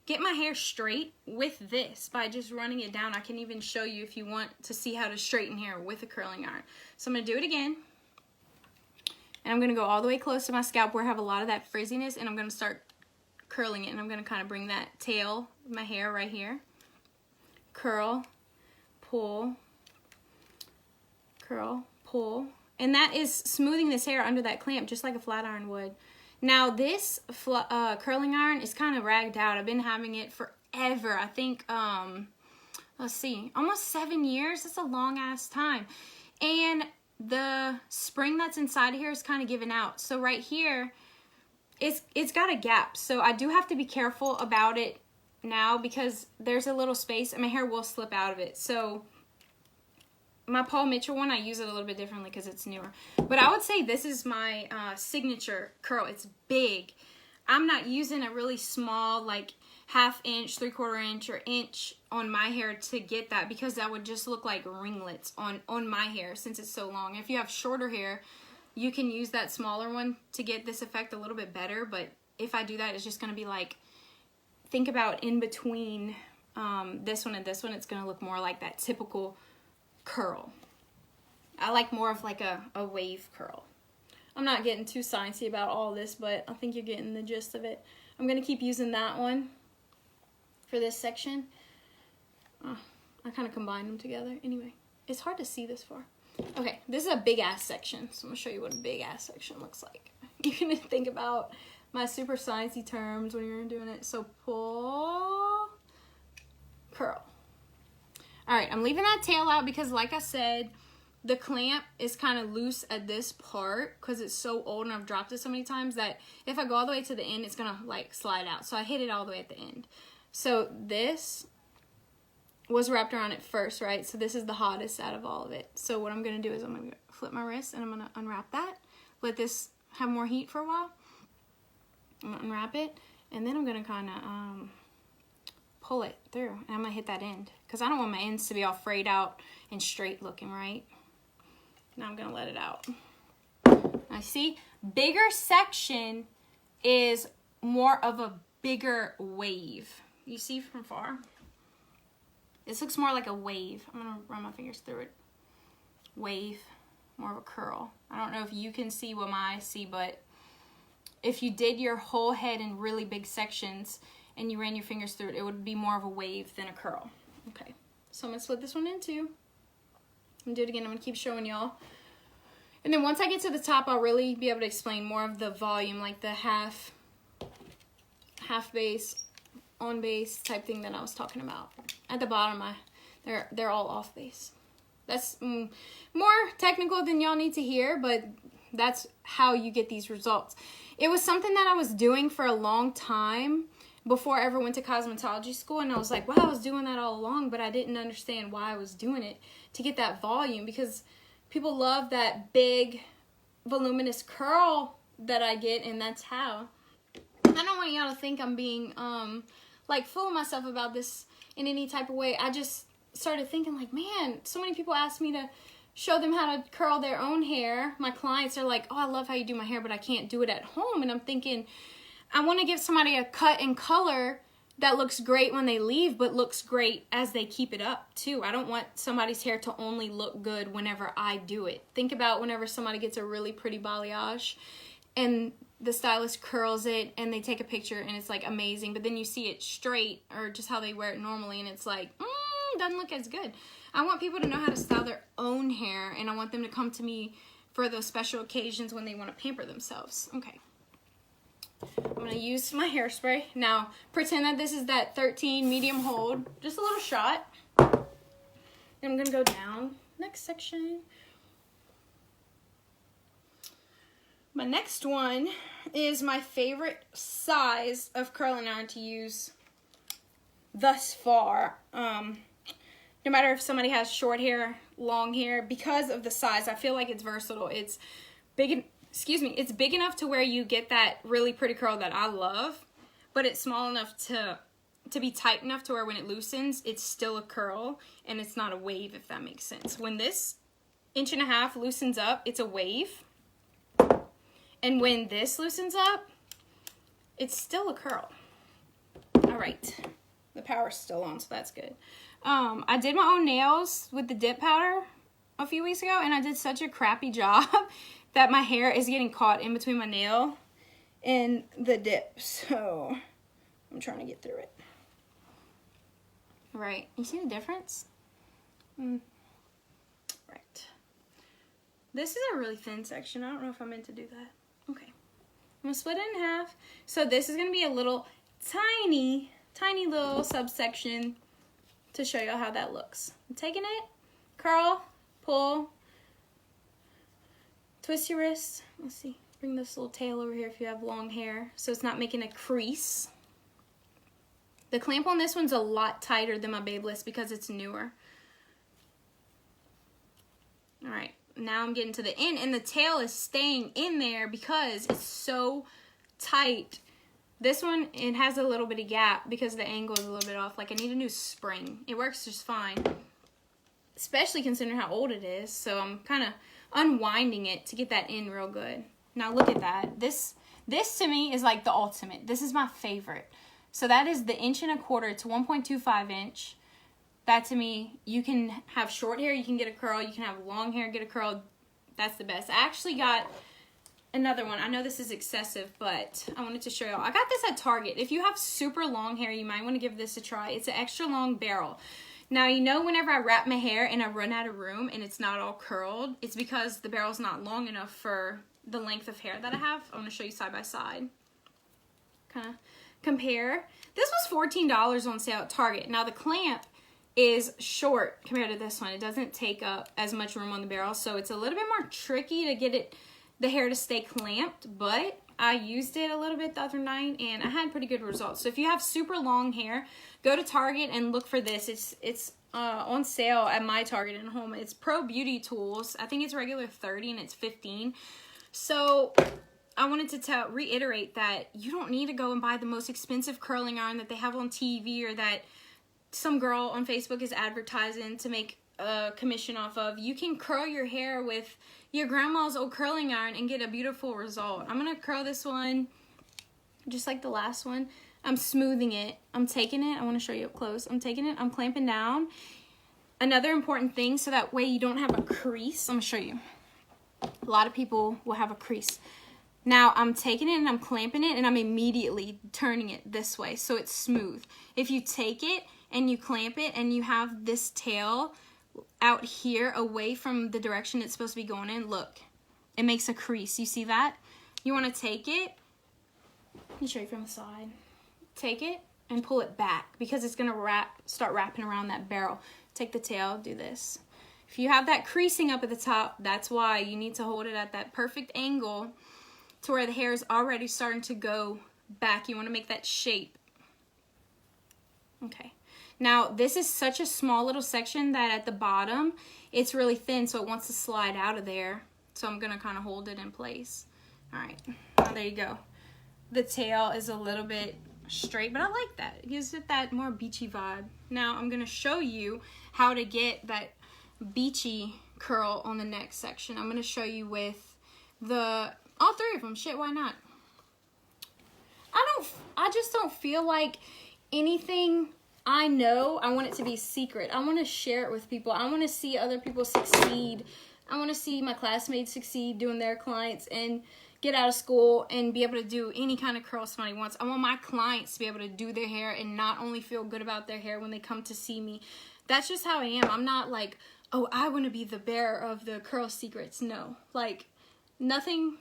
get my hair straight with this by just running it down. I can even show you if you want to see how to straighten hair with a curling iron. So I'm going to do it again. And I'm going to go all the way close to my scalp where I have a lot of that frizziness, and I'm going to start curling it. And I'm going to kind of bring that tail of my hair right here. Curl, pull, curl, pull. And that is smoothing this hair under that clamp just like a flat iron would. Now this curling iron is kind of ragged out. I've been having it forever. I think, let's see, almost 7 years. That's a long ass time. And the spring that's inside of here is kind of giving out. So right here, it's got a gap. So I do have to be careful about it now because there's a little space and my hair will slip out of it. So my Paul Mitchell one, I use it a little bit differently because it's newer. But I would say this is my signature curl. It's big. I'm not using a really small, like 1/2 inch, 3/4 inch, or inch on my hair to get that, because that would just look like ringlets on my hair since it's so long. If you have shorter hair, you can use that smaller one to get this effect a little bit better. But if I do that, it's just going to be like, think about in between this one and this one, it's going to look more like that typical curl. I like more of like a wave curl. I'm not getting too sciencey about all this, but I think you're getting the gist of it. I'm going to keep using that one for this section. I kind of combined them together. Anyway, it's hard to see this far. Okay, this is a big ass section, so I'm going to show you what a big ass section looks like. You're going to think about my super sciencey terms when you're doing it. So pull, curl. Alright, I'm leaving that tail out because, like I said, the clamp is kind of loose at this part because it's so old and I've dropped it so many times that if I go all the way to the end, it's going to like slide out. So I hit it all the way at the end. So this was wrapped around it first, right? So this is the hottest out of all of it. So what I'm going to do is I'm going to flip my wrist and I'm going to unwrap that. Let this have more heat for a while. I'm going to unwrap it. And then I'm going to kind of pull it through. And I'm going to hit that end. Because I don't want my ends to be all frayed out and straight looking, right? Now I'm going to let it out. I see bigger section is more of a bigger wave. You see from far? This looks more like a wave. I'm going to run my fingers through it. Wave, more of a curl. I don't know if you can see what my eyes see, but if you did your whole head in really big sections and you ran your fingers through it, it would be more of a wave than a curl. Okay, so I'm going to split this one in two. And do it again. I'm going to keep showing y'all. And then once I get to the top, I'll really be able to explain more of the volume, like the half base, on base type thing that I was talking about. At the bottom, they're all off base. That's more technical than y'all need to hear, but that's how you get these results. It was something that I was doing for a long time before I ever went to cosmetology school, and I was like, wow, I was doing that all along, but I didn't understand why I was doing it to get that volume, because people love that big, voluminous curl that I get, and that's how. I don't want y'all to think I'm being, like, fooling myself about this in any type of way. I just started thinking, like, man, so many people ask me to show them how to curl their own hair. My clients are like, oh, I love how you do my hair, but I can't do it at home. And I'm thinking, I want to give somebody a cut and color that looks great when they leave, but looks great as they keep it up too. I don't want somebody's hair to only look good whenever I do it. Think about whenever somebody gets a really pretty balayage and the stylist curls it and they take a picture and it's like amazing, but then you see it straight or just how they wear it normally and it's like, doesn't look as good. I want people to know how to style their own hair, and I want them to come to me for those special occasions when they want to pamper themselves. Okay. I'm going to use my hairspray. Now, pretend that this is that 13 medium hold. Just a little shot. And I'm going to go down. Next section. My next one is my favorite size of curling iron to use thus far. No matter if somebody has short hair, long hair, because of the size, I feel like it's versatile. It's big, it's big enough to where you get that really pretty curl that I love, but it's small enough to be tight enough to where when it loosens, it's still a curl and it's not a wave, if that makes sense. When this 1.5 inches loosens up, it's a wave. And when this loosens up, it's still a curl. All right. The power's still on, so that's good. I did my own nails with the dip powder a few weeks ago, and I did such a crappy job that my hair is getting caught in between my nail and the dip. So I'm trying to get through it. Right. You see the difference? Right. This is a really thin section. I don't know if I meant to do that. Okay. I'm going to split it in half. So this is going to be a little tiny little subsection to show you how that looks. I'm taking it, curl, pull, twist your wrist. Let's see, bring this little tail over here if you have long hair so it's not making a crease. The clamp on this one's a lot tighter than my Babyliss because it's newer. All right, now I'm getting to the end and the tail is staying in there because it's so tight. This one, it has a little bit of gap because the angle is a little bit off. Like, I need a new spring. It works just fine, especially considering how old it is. So I'm kind of unwinding it to get that in real good. Now, look at that. This to me is like the ultimate. This is my favorite. So that is the 1.25 inches. It's 1.25 inch. That to me, you can have short hair, you can get a curl. You can have long hair, get a curl. That's the best. I actually got another one. I know this is excessive, but I wanted to show y'all. I got this at Target. If you have super long hair, you might want to give this a try. It's an extra long barrel. Now, you know whenever I wrap my hair and I run out of room and it's not all curled, it's because the barrel's not long enough for the length of hair that I have. I want to show you side by side. Kind of compare. This was $14 on sale at Target. Now, the clamp is short compared to this one. It doesn't take up as much room on the barrel, so it's a little bit more tricky to get the hair to stay clamped, but I used it a little bit the other night, and I had pretty good results. So if you have super long hair, go to Target and look for this. It's on sale at my Target and home. It's Pro Beauty Tools. I think it's regular $30 and it's $15. So I wanted to reiterate that you don't need to go and buy the most expensive curling iron that they have on TV or that some girl on Facebook is advertising to make a commission off of. You can curl your hair with your grandma's old curling iron and get a beautiful result. I'm going to curl this one just like the last one. I'm smoothing it. I'm taking it. I want to show you up close. I'm taking it. I'm clamping down. Another important thing, so that way you don't have a crease. I'm going to show you. A lot of people will have a crease. Now I'm taking it and I'm clamping it and I'm immediately turning it this way so it's smooth. If you take it and you clamp it and you have this tail out here away from the direction it's supposed to be going in, look, it makes a crease. You see that? You want to take it, let me show you from the side. Take it and pull it back because it's going to start wrapping around that barrel. Take the tail, do this. If you have that creasing up at the top, that's why you need to hold it at that perfect angle to where the hair is already starting to go back. You want to make that shape. Okay. Now, this is such a small little section that at the bottom, it's really thin, so it wants to slide out of there. So I'm going to kind of hold it in place. All right. Now, there you go. The tail is a little bit straight, but I like that. It gives it that more beachy vibe. Now, I'm going to show you how to get that beachy curl on the next section. I'm going to show you with all three of them. Shit, why not? I just don't feel like anything I know, I want it to be secret. I want to share it with people. I want to see other people succeed. I want to see my classmates succeed doing their clients and get out of school and be able to do any kind of curl somebody wants. I want my clients to be able to do their hair and not only feel good about their hair when they come to see me. That's just how I am. I'm not like, oh, I want to be the bearer of the curl secrets. No, like nothing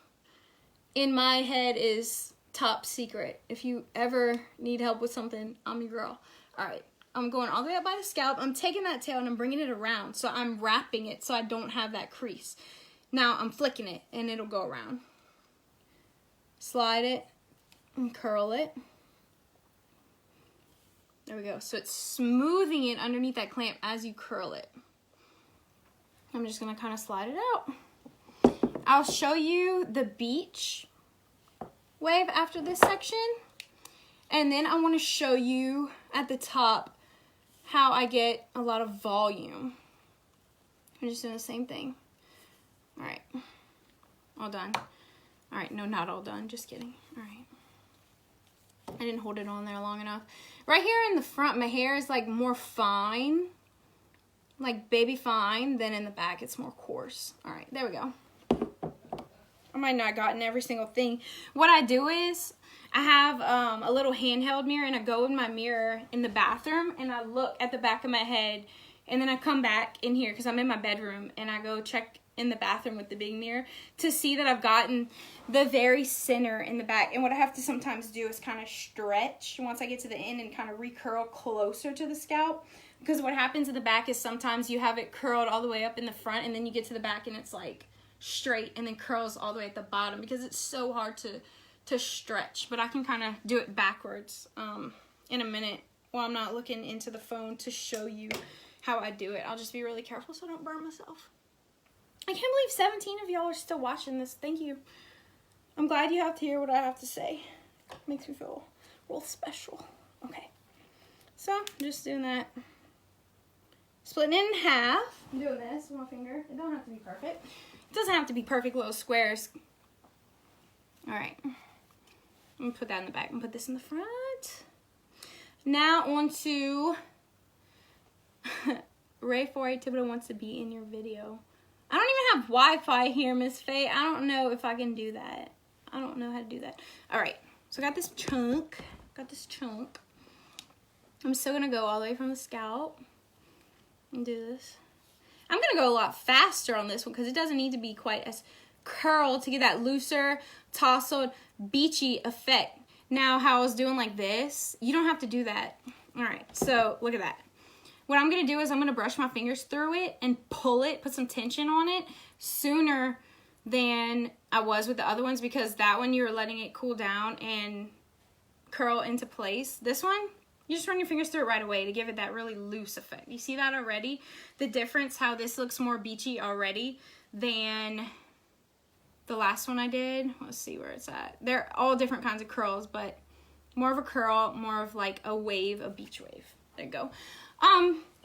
in my head is top secret. If you ever need help with something, I'm your girl. All right, I'm going all the way up by the scalp. I'm taking that tail and I'm bringing it around. So I'm wrapping it so I don't have that crease. Now I'm flicking it and it'll go around. Slide it and curl it. There we go. So it's smoothing it underneath that clamp as you curl it. I'm just going to kind of slide it out. I'll show you the beach wave after this section. And then I want to show you at the top how I get a lot of volume. I'm just doing the same thing. All right. All done. All right. No, not all done. Just kidding. All right. I didn't hold it on there long enough. Right here in the front, my hair is like more fine, like baby fine, than in the back. It's more coarse. All right. There we go. I might not have gotten every single thing. What I do is I have a little handheld mirror, and I go in my mirror in the bathroom and I look at the back of my head, and then I come back in here because I'm in my bedroom, and I go check in the bathroom with the big mirror to see that I've gotten the very center in the back. And what I have to sometimes do is kind of stretch once I get to the end and kind of recurl closer to the scalp, because what happens in the back is sometimes you have it curled all the way up in the front, and then you get to the back and it's like straight and then curls all the way at the bottom because it's so hard to stretch. But I can kind of do it backwards in a minute while I'm not looking into the phone to show you how I do it. I'll just be really careful so I don't burn myself. I can't believe 17 of y'all are still watching this. Thank you. I'm glad you have to hear what I have to say. Makes me feel real special. Okay. So, I'm just doing that. Splitting it in half. I'm doing this with my finger. It don't have to be perfect. It doesn't have to be perfect little squares. Alright. I'm going to put that in the back. I'm going to put this in the front. Now on to Ray 48 Thibodeau wants to be in your video. I don't even have Wi-Fi here, Miss Faye. I don't know if I can do that. I don't know how to do that. Alright. So I got this chunk. I'm still going to go all the way from the scalp and do this. I'm going to go a lot faster on this one because it doesn't need to be quite as curled to get that looser, tousled, beachy effect. Now, how I was doing like this, you don't have to do that. All right, so look at that. What I'm going to do is I'm going to brush my fingers through it and pull it, put some tension on it sooner than I was with the other ones, because that one you're letting it cool down and curl into place. This one, you just run your fingers through it right away to give it that really loose effect. You see that already? The difference, how this looks more beachy already than the last one I did. Let's see where it's at. They're all different kinds of curls, but more of a curl, more of like a wave, a beach wave. There you go.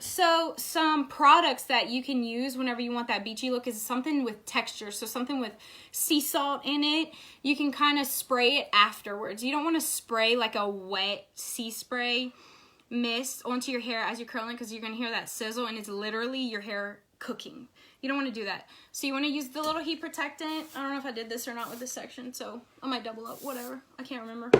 So some products that you can use whenever you want that beachy look is something with texture. So something with sea salt in it. You can kind of spray it afterwards. You don't want to spray like a wet sea spray mist onto your hair as you're curling, because you're going to hear that sizzle and it's literally your hair cooking. You don't want to do that. So you want to use the little heat protectant. I don't know if I did this or not with this section, so I might double up, whatever. I can't remember.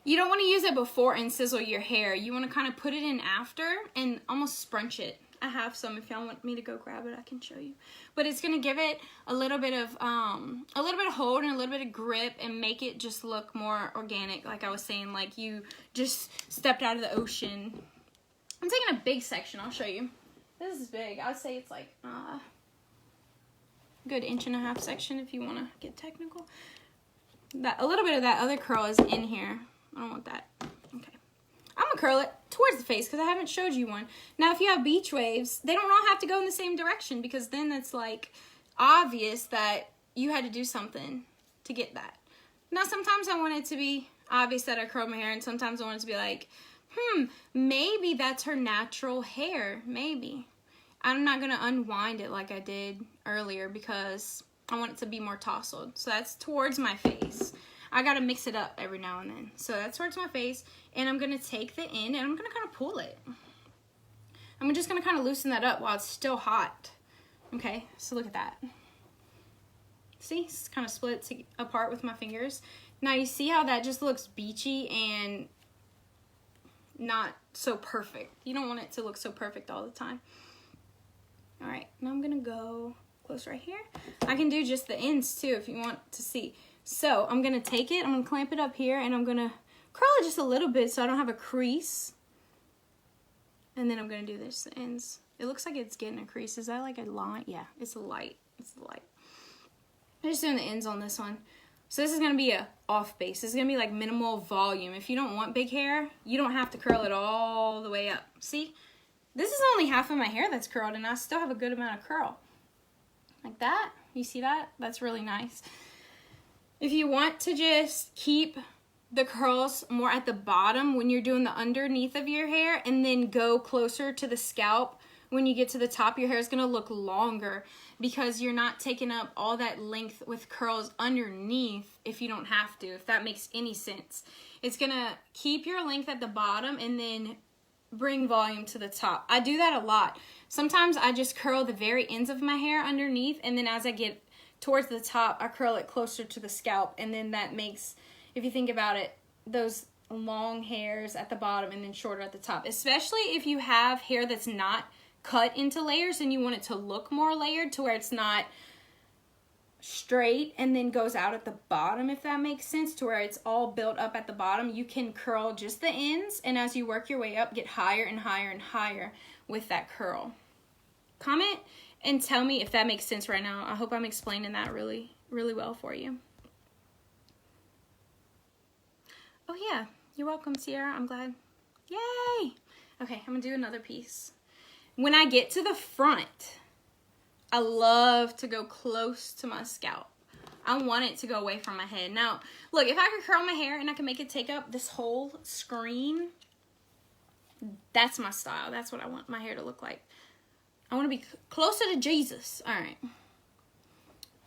You don't want to use it before and sizzle your hair. You want to kind of put it in after and almost scrunch it. I have some. If y'all want me to go grab it, I can show you. But it's going to give it a little bit of hold and a little bit of grip and make it just look more organic. Like I was saying, like you just stepped out of the ocean. I'm taking a big section. I'll show you. This is big. I'd say it's like a good 1.5 inch section if you want to get technical. A little bit of that other curl is in here. I don't want that. Okay. I'm going to curl it towards the face because I haven't showed you one. Now, if you have beach waves, they don't all have to go in the same direction, because then it's like obvious that you had to do something to get that. Now, sometimes I want it to be obvious that I curled my hair, and sometimes I want it to be like, maybe that's her natural hair. Maybe. I'm not going to unwind it like I did earlier because I want it to be more tousled. So that's towards my face. I gotta mix it up every now and then. So that's towards my face, and I'm gonna take the end and I'm gonna kind of pull it. I'm just gonna kind of loosen that up while it's still hot. Okay, so look at that. See, it's kind of split apart with my fingers. Now you see how that just looks beachy and not so perfect. You don't want it to look so perfect all the time. All right, now I'm gonna go close right here. I can do just the ends too if you want to see. So I'm going to take it, I'm going to clamp it up here, and I'm going to curl it just a little bit so I don't have a crease. And then I'm going to do this, the ends. It looks like it's getting a crease. Is that like a line? Yeah, it's a light. It's the light. I'm just doing the ends on this one. So this is going to be a off base. This is going to be like minimal volume. If you don't want big hair, you don't have to curl it all the way up. See? This is only half of my hair that's curled, and I still have a good amount of curl. Like that. You see that? That's really nice. If you want to just keep the curls more at the bottom when you're doing the underneath of your hair, and then go closer to the scalp, when you get to the top, your hair is going to look longer because you're not taking up all that length with curls underneath if you don't have to, if that makes any sense. It's going to keep your length at the bottom and then bring volume to the top. I do that a lot. Sometimes I just curl the very ends of my hair underneath, and then as I get towards the top, I curl it closer to the scalp, and then that makes, if you think about it, those long hairs at the bottom and then shorter at the top. Especially if you have hair that's not cut into layers and you want it to look more layered, to where it's not straight and then goes out at the bottom, if that makes sense, to where it's all built up at the bottom. You can curl just the ends, and as you work your way up, get higher and higher and higher with that curl. Comment and tell me if that makes sense right now. I hope I'm explaining that really, really well for you. Oh yeah, you're welcome, Sierra. I'm glad. Yay! Okay, I'm gonna do another piece. When I get to the front, I love to go close to my scalp. I want it to go away from my head. Now, look, if I could curl my hair and I can make it take up this whole screen, that's my style. That's what I want my hair to look like. I want to be closer to Jesus. All right.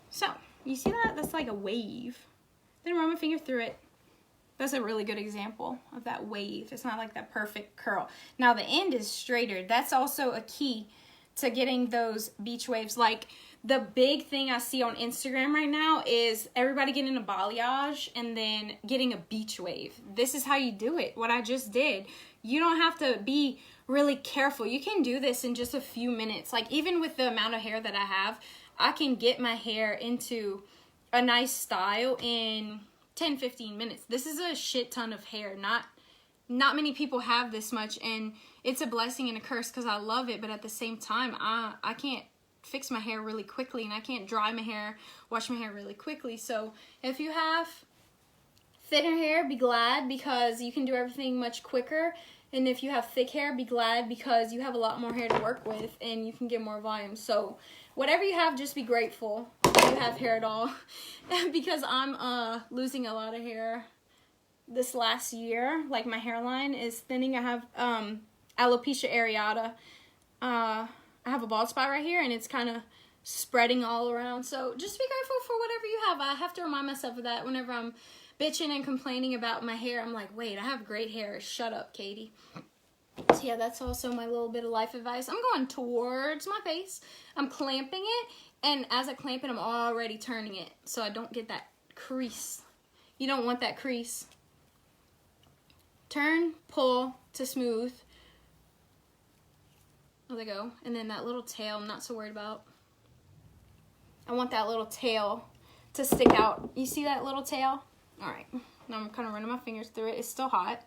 So, you see that? That's like a wave. Then run my finger through it. That's a really good example of that wave. It's not like that perfect curl. Now, the end is straighter. That's also a key to getting those beach waves. Like, the big thing I see on Instagram right now is everybody getting a balayage and then getting a beach wave. This is how you do it. What I just did. You don't have to be really careful. You can do this in just a few minutes. Like, even with the amount of hair that I have, I can get my hair into a nice style in 10-15 minutes. This is a shit ton of hair. Not many people have this much, and it's a blessing and a curse because I love it, but at the same time, I can't fix my hair really quickly, and I can't dry my hair, wash my hair really quickly. So if you have thinner hair, be glad, because you can do everything much quicker. And if you have thick hair, be glad, because you have a lot more hair to work with and you can get more volume. So whatever you have, just be grateful if you have hair at all. Because I'm losing a lot of hair this last year. Like, my hairline is thinning. I have alopecia areata. I have a bald spot right here, and it's kind of spreading all around. So just be grateful for whatever you have. I have to remind myself of that whenever I'm bitching and complaining about my hair. I'm like, wait, I have great hair. Shut up, Katie. So yeah, that's also my little bit of life advice. I'm going towards my face. I'm clamping it, and as I clamp it, I'm already turning it so I don't get that crease. You don't want that crease. Turn, pull to smooth. There they go. And then that little tail, I'm not so worried about. I want that little tail to stick out. You see that little tail? All right, now I'm kind of running my fingers through it. It's still hot.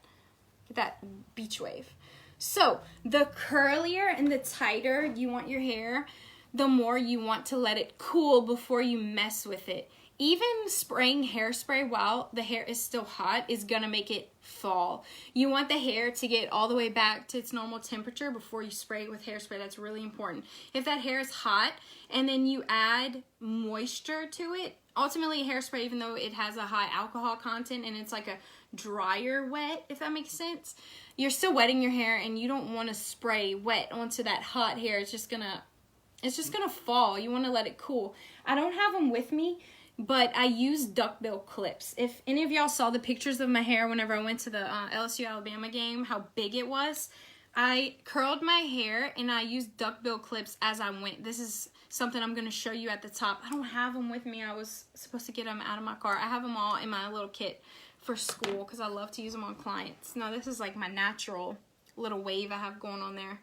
Get that beach wave. So the curlier and the tighter you want your hair, the more you want to let it cool before you mess with it. Even spraying hairspray while the hair is still hot is gonna make it fall. You want the hair to get all the way back to its normal temperature before you spray it with hairspray. That's really important. If that hair is hot and then you add moisture to it, ultimately hairspray, even though it has a high alcohol content and it's like a drier wet, if that makes sense, you're still wetting your hair, and you don't want to spray wet onto that hot hair. It's just gonna fall. You want to let it cool. I don't have them with me, but I use duckbill clips. If any of y'all saw the pictures of my hair whenever I went to the LSU Alabama game, how big it was, I curled my hair and I used duckbill clips as I went. This is something I'm going to show you at the top. I don't have them with me. I was supposed to get them out of my car. I have them all in my little kit for school because I love to use them on clients. Now, this is like my natural little wave I have going on there.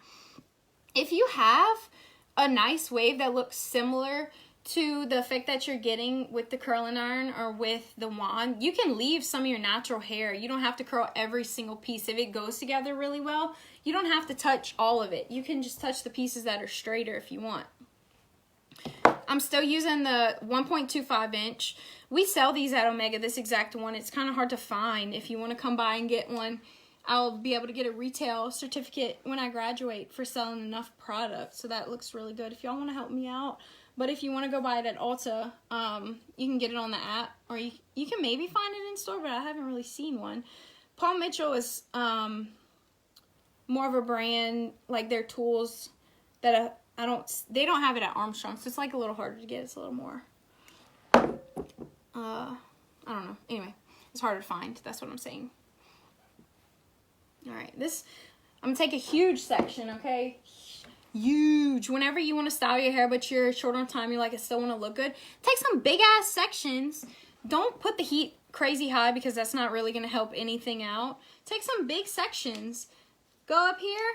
If you have a nice wave that looks similar to the effect that you're getting with the curling iron or with the wand, you can leave some of your natural hair. You don't have to curl every single piece. If it goes together really well, you don't have to touch all of it. You can just touch the pieces that are straighter if you want. I'm still using the 1.25 inch. We sell these at Omega, this exact one. It's kind of hard to find. If you want to come by and get one, I'll be able to get a retail certificate when I graduate for selling enough product. So that looks really good if y'all want to help me out. But if you want to go buy it at Ulta, you can get it on the app, or you can maybe find it in store, but I haven't really seen one. Paul Mitchell is more of a brand, like their tools that they don't have it at Armstrong, so it's like a little harder to get. It's a little more, I don't know. Anyway, it's harder to find. That's what I'm saying. All right, I'm gonna take a huge section, okay? Huge. Whenever you want to style your hair, but you're short on time, you're like, I still want to look good, take some big ass sections. Don't put the heat crazy high because that's not really gonna help anything out. Take some big sections. Go up here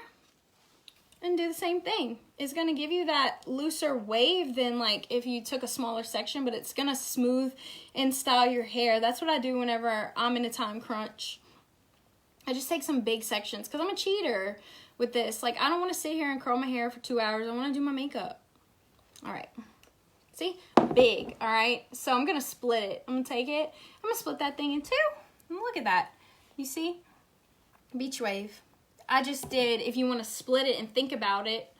and do the same thing. It's going to give you that looser wave than like if you took a smaller section, but it's going to smooth and style your hair. That's what I do whenever I'm in a time crunch. I just take some big sections because I'm a cheater with this. Like, I don't want to sit here and curl my hair for 2 hours. I want to do my makeup. All right. See? Big. All right. So I'm going to split it. I'm going to take it. I'm going to split that thing in two. And look at that. You see? Beach wave. I just did, if you want to split it and think about it,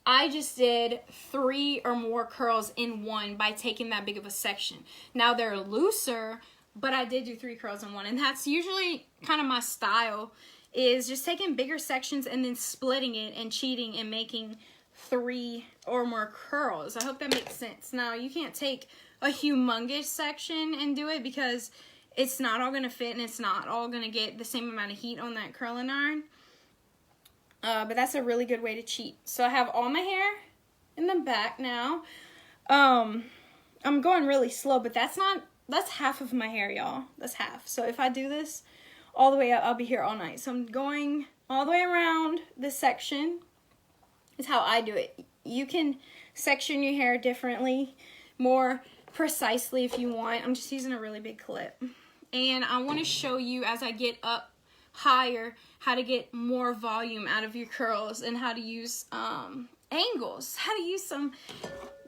I just did 3 or more curls in one by taking that big of a section. Now they're looser, but I did do 3 curls in one. And that's usually kind of my style, is just taking bigger sections and then splitting it and cheating and making 3 or more curls. I hope that makes sense. Now, you can't take a humongous section and do it because it's not all going to fit and it's not all going to get the same amount of heat on that curling iron. But that's a really good way to cheat. So I have all my hair in the back now. I'm going really slow, but that's half of my hair, y'all. That's half. So if I do this all the way up, I'll be here all night. So I'm going all the way around this section. Is how I do it. You can section your hair differently, more precisely if you want. I'm just using a really big clip. And I want to show you as I get up higher how to get more volume out of your curls and how to use angles, how to use some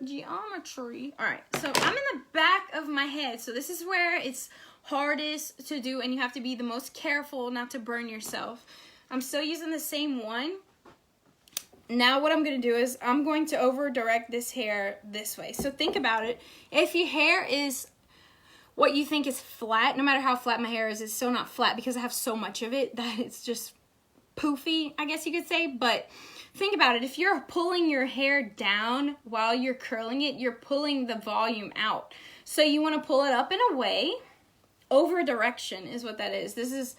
geometry. All right, so I'm in the back of my head. So this is where it's hardest to do, and you have to be the most careful not to burn yourself. I'm still using the same one. Now what I'm going to do is I'm going to over direct this hair this way. So think about it. If your hair is what you think is flat, no matter how flat my hair is, it's still not flat because I have so much of it that it's just poofy, I guess you could say. But think about it. If you're pulling your hair down while you're curling it, you're pulling the volume out. So you want to pull it up in a way. Over direction is what that is. This is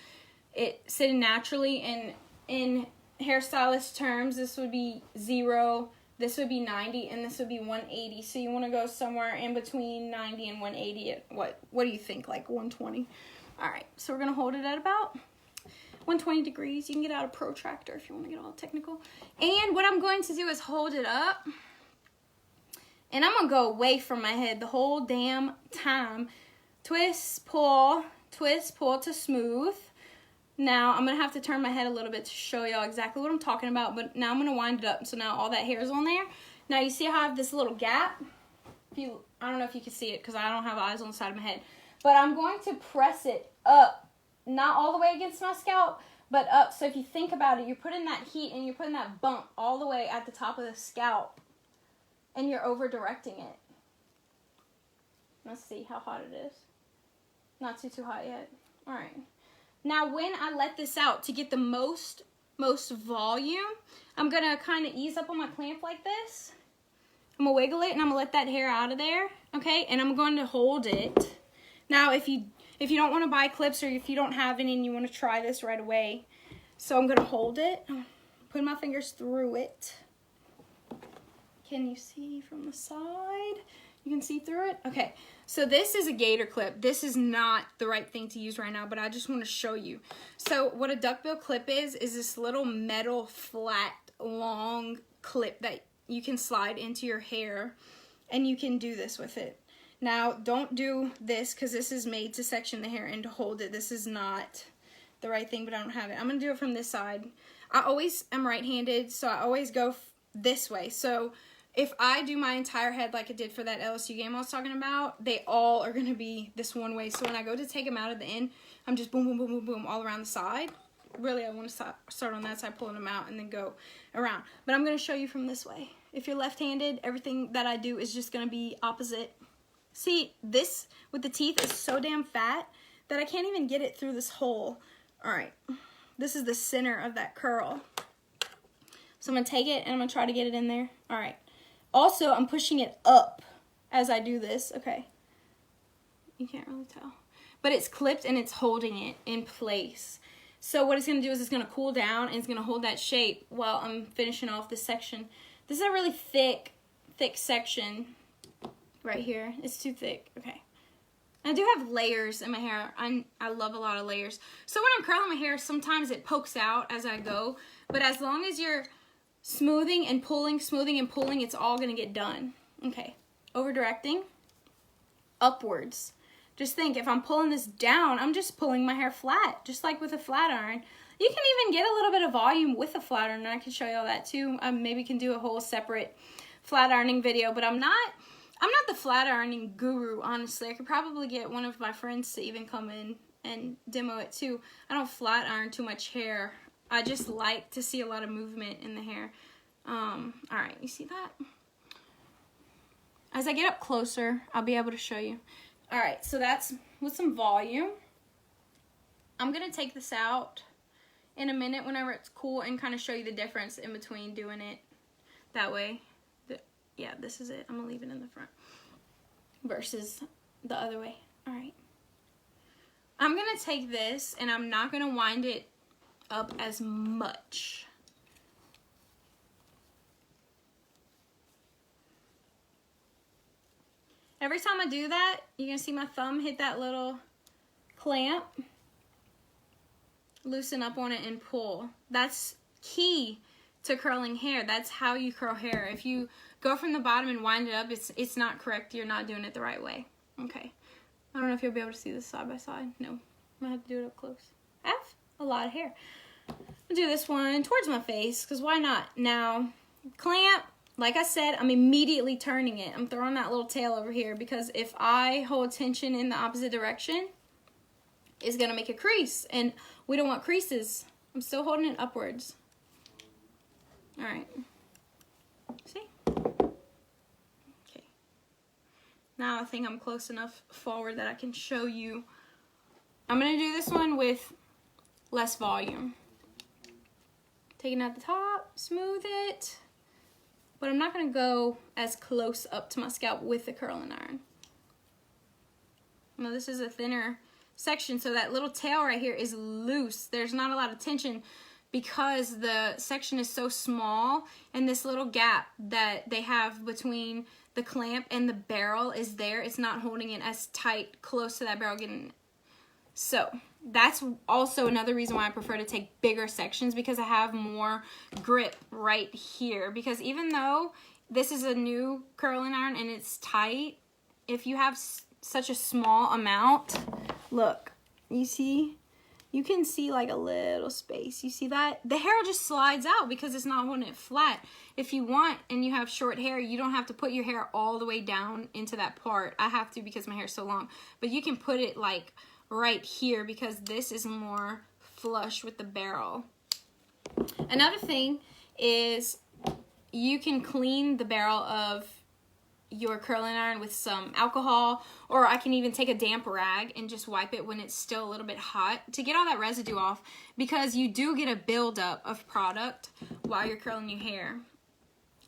it sitting naturally. In hairstylist terms, this would be 0, this would be 90, and this would be 180. So you want to go somewhere in between 90 and 180 at what do you think, like 120? All right, so we're going to hold it at about 120 degrees. You can get out a protractor if you want to get all technical. And what I'm going to do is hold it up, and I'm going to go away from my head the whole damn time. Twist, pull to smooth. Now, I'm going to have to turn my head a little bit to show y'all exactly what I'm talking about, but now I'm going to wind it up. So now all that hair is on there. Now, you see how I have this little gap? I don't know if you can see it because I don't have eyes on the side of my head. But I'm going to press it up, not all the way against my scalp, but up. So if you think about it, you're putting that heat and you're putting that bump all the way at the top of the scalp, and you're over-directing it. Let's see how hot it is. Not too hot yet. All right. Now, when I let this out to get the most volume, I'm going to kind of ease up on my clamp like this. I'm going to wiggle it, and I'm going to let that hair out of there, okay? And I'm going to hold it. Now, if you don't want to buy clips or if you don't have any and you want to try this right away, so I'm going to hold it, put my fingers through it. Can you see from the side? You can see through it? Okay, so this is a gator clip. This is not the right thing to use right now, but I just want to show you. So what a duckbill clip is this little metal, flat, long clip that you can slide into your hair, and you can do this with it. Now, don't do this because this is made to section the hair and to hold it. This is not the right thing, but I don't have it. I'm going to do it from this side. I always am right-handed, so I always go this way. So if I do my entire head like I did for that LSU game I was talking about, they all are going to be this one way. So when I go to take them out at the end, I'm just boom, boom, boom, boom, boom, all around the side. Really, I want to start on that side, pulling them out, and then go around. But I'm going to show you from this way. If you're left-handed, everything that I do is just going to be opposite. See, this with the teeth is so damn fat that I can't even get it through this hole. All right, this is the center of that curl. So I'm going to take it, and I'm going to try to get it in there. All right. Also, I'm pushing it up as I do this. Okay. You can't really tell. But it's clipped and it's holding it in place. So what it's going to do is it's going to cool down and it's going to hold that shape while I'm finishing off this section. This is a really thick section right here. It's too thick. Okay. I do have layers in my hair. I love a lot of layers. So when I'm curling my hair, sometimes it pokes out as I go. But as long as you're smoothing and pulling, it's all going to get done. Okay. Over directing. Upwards. Just think, if I'm pulling this down, I'm just pulling my hair flat, just like with a flat iron. You can even get a little bit of volume with a flat iron, and I can show you all that too. Maybe can do a whole separate flat ironing video, but I'm not the flat ironing guru, honestly. I could probably get one of my friends to even come in and demo it too. I don't flat iron too much hair. I just like to see a lot of movement in the hair. All right, you see that? As I get up closer, I'll be able to show you. All right, so that's with some volume. I'm going to take this out in a minute whenever it's cool and kind of show you the difference in between doing it that way. Yeah, this is it. I'm going to leave it in the front versus the other way. All right. I'm going to take this and I'm not going to wind it up as much. Every time I do that, you're going to see my thumb hit that little clamp. Loosen up on it and pull. That's key to curling hair. That's how you curl hair. If you go from the bottom and wind it up, it's not correct. You're not doing it the right way. Okay. I don't know if you'll be able to see this side by side. No. I'm going to have to do it up close. I have a lot of hair. I'll do this one towards my face, because why not? Now, clamp, like I said, I'm immediately turning it. I'm throwing that little tail over here because if I hold tension in the opposite direction, it's going to make a crease. And we don't want creases. I'm still holding it upwards. All right. See? Okay. Now I think I'm close enough forward that I can show you. I'm going to do this one with less volume. Taking out the top, smooth it. But I'm not going to go as close up to my scalp with the curling iron. Now this is a thinner section, so that little tail right here is loose. There's not a lot of tension because the section is so small, and this little gap that they have between the clamp and the barrel is there. It's not holding it as tight close to that barrel getting. So that's also another reason why I prefer to take bigger sections, because I have more grip right here. Because even though this is a new curling iron and it's tight, if you have such a small amount, look, you see, you can see like a little space. You see that? The hair just slides out because it's not holding it flat. If you want and you have short hair, you don't have to put your hair all the way down into that part. I have to because my hair is so long. But you can put it like right here because this is more flush with the barrel. Another thing is you can clean the barrel of your curling iron with some alcohol, or I can even take a damp rag and just wipe it when it's still a little bit hot to get all that residue off, because you do get a buildup of product while you're curling your hair.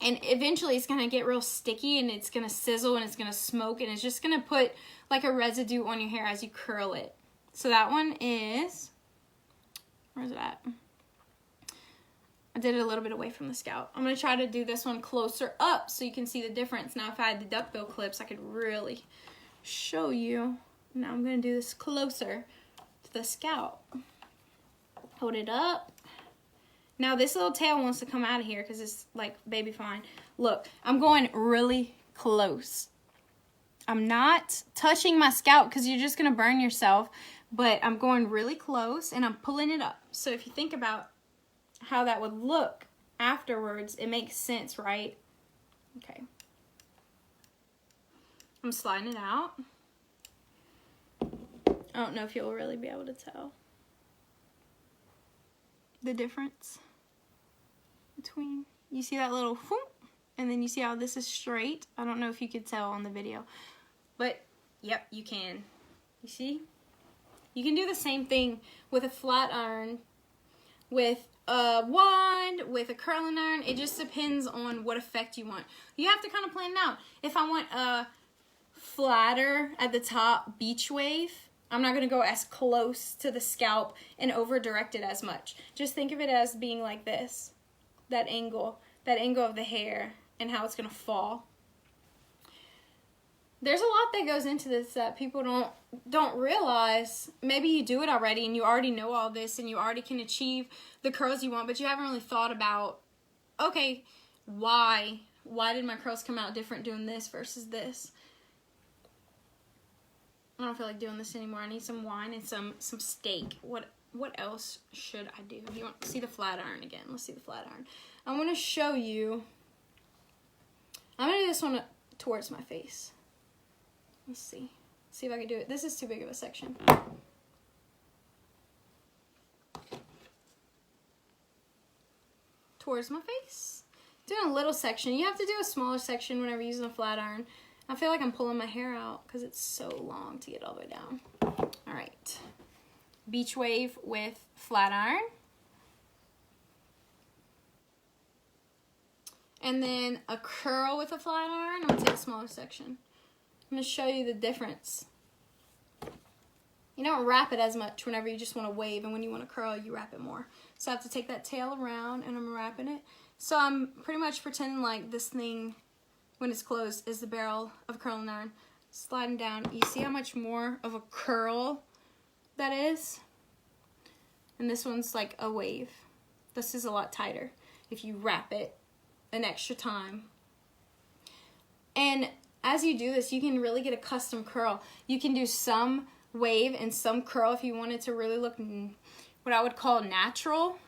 And eventually it's going to get real sticky and it's going to sizzle and it's going to smoke, and it's just going to put like a residue on your hair as you curl it. So that one is, where's it at? I did it a little bit away from the scalp. I'm going to try to do this one closer up so you can see the difference. Now if I had the duckbill clips, I could really show you. Now I'm going to do this closer to the scalp. Hold it up. Now this little tail wants to come out of here because it's like baby fine. Look, I'm going really close. I'm not touching my scalp because you're just going to burn yourself, but I'm going really close and I'm pulling it up. So if you think about how that would look afterwards, it makes sense, right? Okay. I'm sliding it out. I don't know if you'll really be able to tell the difference between, you see that little whoop, and then you see how this is straight. I don't know if you could tell on the video, but yep, you can. You see? You can do the same thing with a flat iron, with a wand, with a curling iron. It just depends on what effect you want. You have to kind of plan it out. If I want a flatter at the top beach wave, I'm not going to go as close to the scalp and over direct it as much. Just think of it as being like this. That angle of the hair and how it's going to fall. There's a lot that goes into this that people don't realize. Maybe you do it already and you already know all this and you already can achieve the curls you want, but you haven't really thought about, okay, why did my curls come out different doing this versus this? I don't feel like doing this anymore. I need some wine and some steak. What else should I do? You want to see the flat iron again? Let's see the flat iron. I want to show you. I'm going to do this one towards my face. Let's see. See if I can do it. This is too big of a section. Towards my face. Doing a little section. You have to do a smaller section whenever using a flat iron. I feel like I'm pulling my hair out because it's so long to get all the way down. All right. Beach wave with flat iron. And then a curl with a flat iron. I'm going to take a smaller section. I'm going to show you the difference. You don't wrap it as much whenever you just want to wave, and when you want to curl, you wrap it more. So I have to take that tail around, and I'm wrapping it. So I'm pretty much pretending like this thing, when it's closed, is the barrel of a curling iron. Sliding down. You see how much more of a curl that is? And this one's like a wave. This is a lot tighter if you wrap it an extra time. And as you do this, you can really get a custom curl. You can do some wave and some curl if you want it to really look what I would call natural.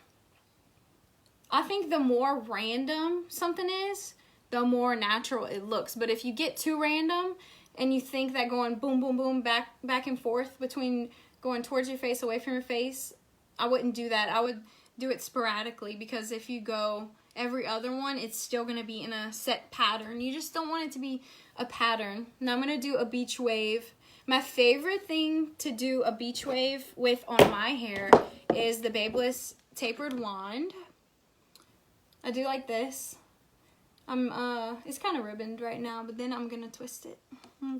I think the more random something is, the more natural it looks. But if you get too random and you think that going boom, boom, boom, back and forth between going towards your face, away from your face, I wouldn't do that. I would do it sporadically, because if you go every other one, it's still going to be in a set pattern. You just don't want it to be a pattern. Now I'm going to do a beach wave. My favorite thing to do a beach wave with on my hair is the Babyliss tapered wand. I do like this. It's kind of ribboned right now, but then I'm going to twist it.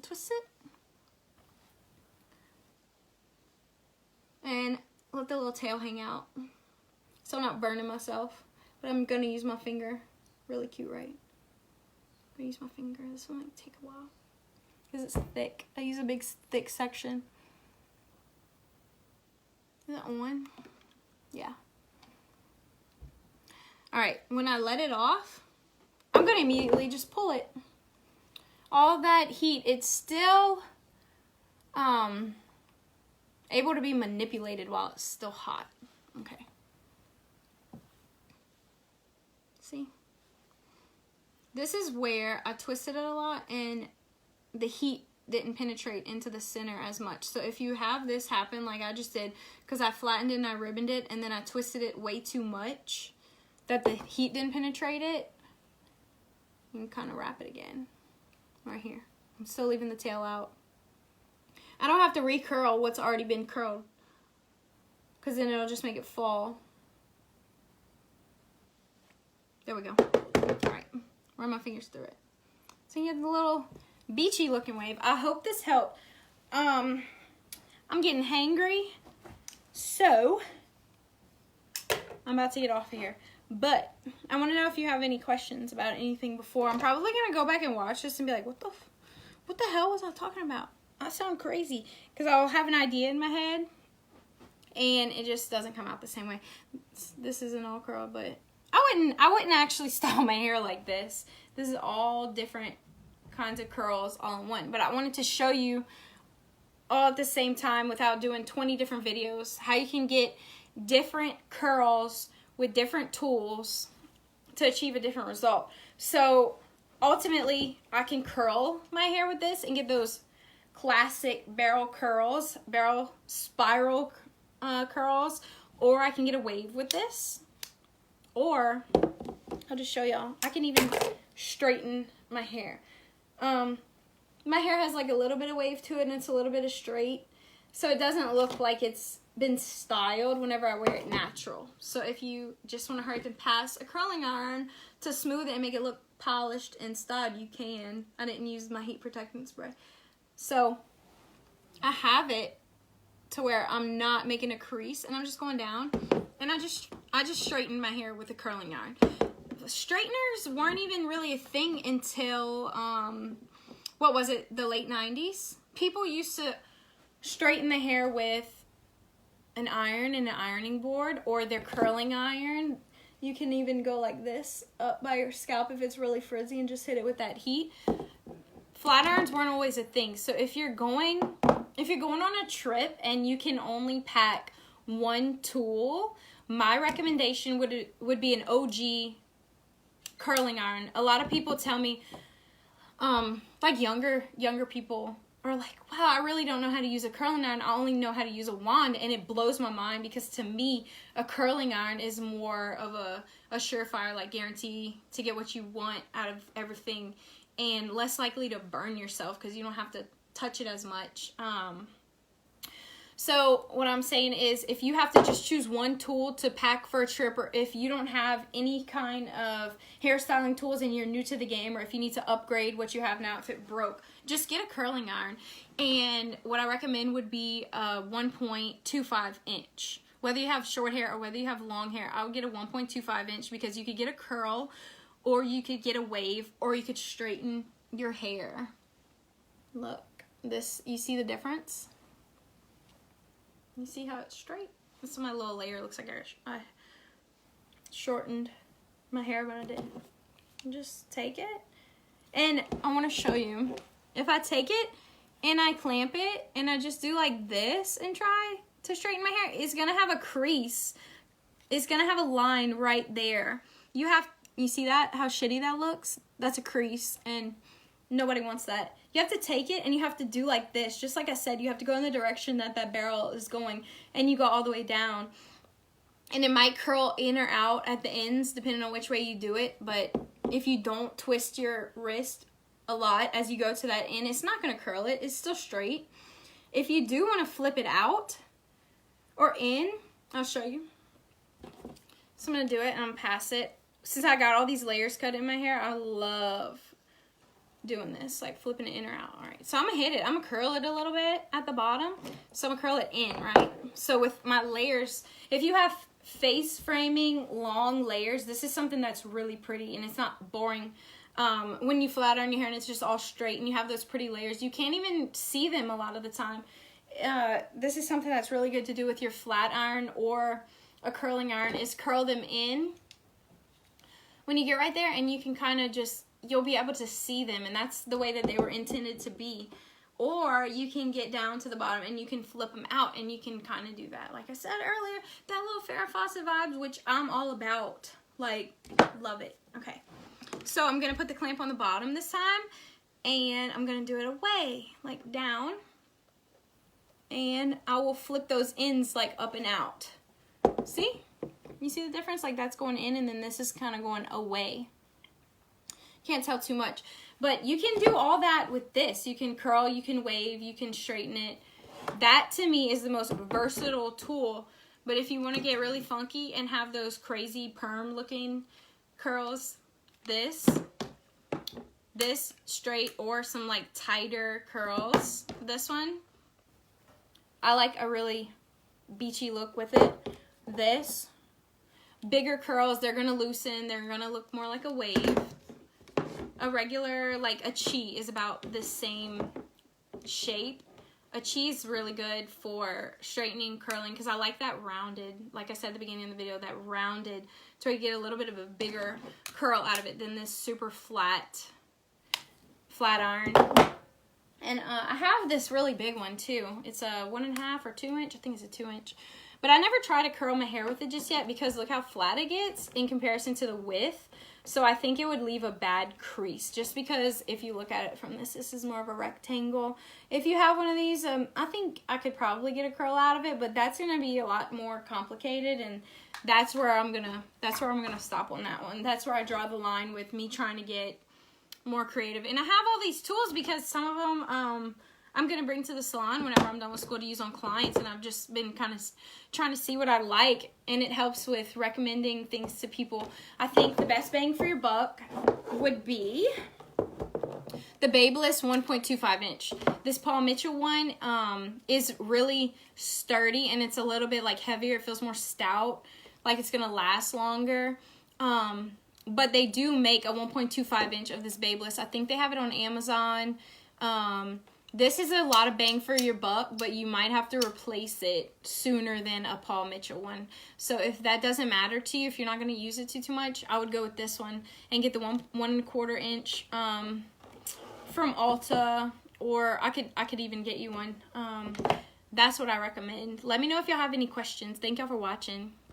Twist it. And let the little tail hang out, so I'm not burning myself. But I'm going to use my finger. Really cute, right? I'm going to use my finger. This one might take a while, because it's thick. I use a big, thick section. Is that on? Yeah. Alright, when I let it off, I'm going to immediately just pull it. All that heat, it's still able to be manipulated while it's still hot. Okay. See? This is where I twisted it a lot and the heat didn't penetrate into the center as much. So if you have this happen like I just did, because I flattened it and I ribboned it and then I twisted it way too much that the heat didn't penetrate it, you can kind of wrap it again right here. I'm still leaving the tail out. I don't have to recurl what's already been curled, because then it'll just make it fall. There we go. Alright, run my fingers through it. So you have the little beachy looking wave. I hope this helped. I'm getting hangry, so I'm about to get off of here. But I want to know if you have any questions about anything before. I'm probably going to go back and watch this and be like, what the hell was I talking about? I sound crazy, because I'll have an idea in my head and it just doesn't come out the same way. This isn't all curl, but I wouldn't actually style my hair like this. This is all different kinds of curls all in one. But I wanted to show you all at the same time without doing 20 different videos how you can get different curls with different tools to achieve a different result. So ultimately, I can curl my hair with this and get those classic barrel curls, barrel spiral curls, or I can get a wave with this, or I'll just show y'all. I can even straighten my hair. My hair has like a little bit of wave to it, and it's a little bit of straight, so it doesn't look like it's been styled whenever I wear it natural. So if you just want to hurry up and pass a curling iron to smooth it and make it look polished and styled, you can. I didn't use my heat protectant spray. So I have it to where I'm not making a crease, and I'm just going down, and I just straightened my hair with a curling iron. Straighteners weren't even really a thing until what was it, the late 90s? People used to straighten the hair with an iron and an ironing board, or their curling iron. You can even go like this up by your scalp if it's really frizzy and just hit it with that heat. Flat irons weren't always a thing. So if you're going on a trip and you can only pack one tool, my recommendation would be an OG curling iron. A lot of people tell me, like younger people are like, wow, I really don't know how to use a curling iron. I only know how to use a wand. And it blows my mind, because to me, a curling iron is more of a surefire, like, guarantee to get what you want out of everything, and less likely to burn yourself because you don't have to touch it as much. So what I'm saying is, if you have to just choose one tool to pack for a trip, or if you don't have any kind of hairstyling tools and you're new to the game, or if you need to upgrade what you have now if it broke, just get a curling iron. And what I recommend would be a 1.25 inch. Whether you have short hair or whether you have long hair, I would get a 1.25 inch, because you could get a curl, or you could get a wave, or you could straighten your hair. Look, this, you see the difference? You see how it's straight? This is my little layer. It looks like I shortened my hair, but I didn't. Just take it, and I want to show you. If I take it and I clamp it and I just do like this and try to straighten my hair, it's gonna have a crease. It's gonna have a line right there. You see that? How shitty that looks? That's a crease, and nobody wants that. You have to take it and you have to do like this. Just like I said, you have to go in the direction that that barrel is going, and you go all the way down. And it might curl in or out at the ends depending on which way you do it, but if you don't twist your wrist a lot as you go to that end, it's not going to curl it. It's still straight. If you do want to flip it out or in, I'll show you. So I'm going to do it and I'm going to pass it. Since I got all these layers cut in my hair, I love doing this, like flipping it in or out. All right, so I'm gonna hit it. I'm gonna curl it a little bit at the bottom. So I'm gonna curl it in, right? So with my layers, if you have face framing long layers, this is something that's really pretty and it's not boring. When you flat iron your hair and it's just all straight and you have those pretty layers, you can't even see them a lot of the time. This is something that's really good to do with your flat iron or a curling iron, is curl them in when you get right there, and you can kind of just, you'll be able to see them, and that's the way that they were intended to be. Or you can get down to the bottom and you can flip them out, and you can kind of do that. Like I said earlier, that little Farrah Fawcett vibes, which I'm all about. Like, love it. Okay. So I'm going to put the clamp on the bottom this time, and I'm going to do it away, like down. And I will flip those ends like up and out. See? You see the difference? Like that's going in, and then this is kind of going away. Can't tell too much, but you can do all that with this. You can curl, you can wave, you can straighten it. That to me is the most versatile tool. But if you want to get really funky and have those crazy perm looking curls, this straight, or some like tighter curls, this one, I like a really beachy look with it. This, bigger curls, they're gonna loosen, they're gonna look more like a wave. A regular, like a chi, is about the same shape. A chi is really good for straightening, curling, because I like that rounded, like I said at the beginning of the video, that rounded, so you get a little bit of a bigger curl out of it than this super flat iron. And I have this really big one too. It's a 1.5 or 2 inch. I think it's a 2 inch. But I never try to curl my hair with it just yet, because look how flat it gets in comparison to the width. So I think it would leave a bad crease, just because if you look at it from this is more of a rectangle. If you have one of these, I think I could probably get a curl out of it, but that's gonna be a lot more complicated, and that's where I'm gonna stop on that one. That's where I draw the line with me trying to get more creative. And I have all these tools because some of them I'm going to bring to the salon whenever I'm done with school to use on clients, and I've just been kind of trying to see what I like, and it helps with recommending things to people. I think the best bang for your buck would be the Babyliss 1.25 inch. This Paul Mitchell one is really sturdy, and it's a little bit like heavier. It feels more stout, like it's going to last longer. But they do make a 1.25 inch of this Babyliss. I think they have it on Amazon. This is a lot of bang for your buck, but you might have to replace it sooner than a Paul Mitchell one. So if that doesn't matter to you, if you're not going to use it too much, I would go with this one and get the 1.25 inch from Ulta, or I could even get you one. That's what I recommend. Let me know if y'all have any questions. Thank y'all for watching.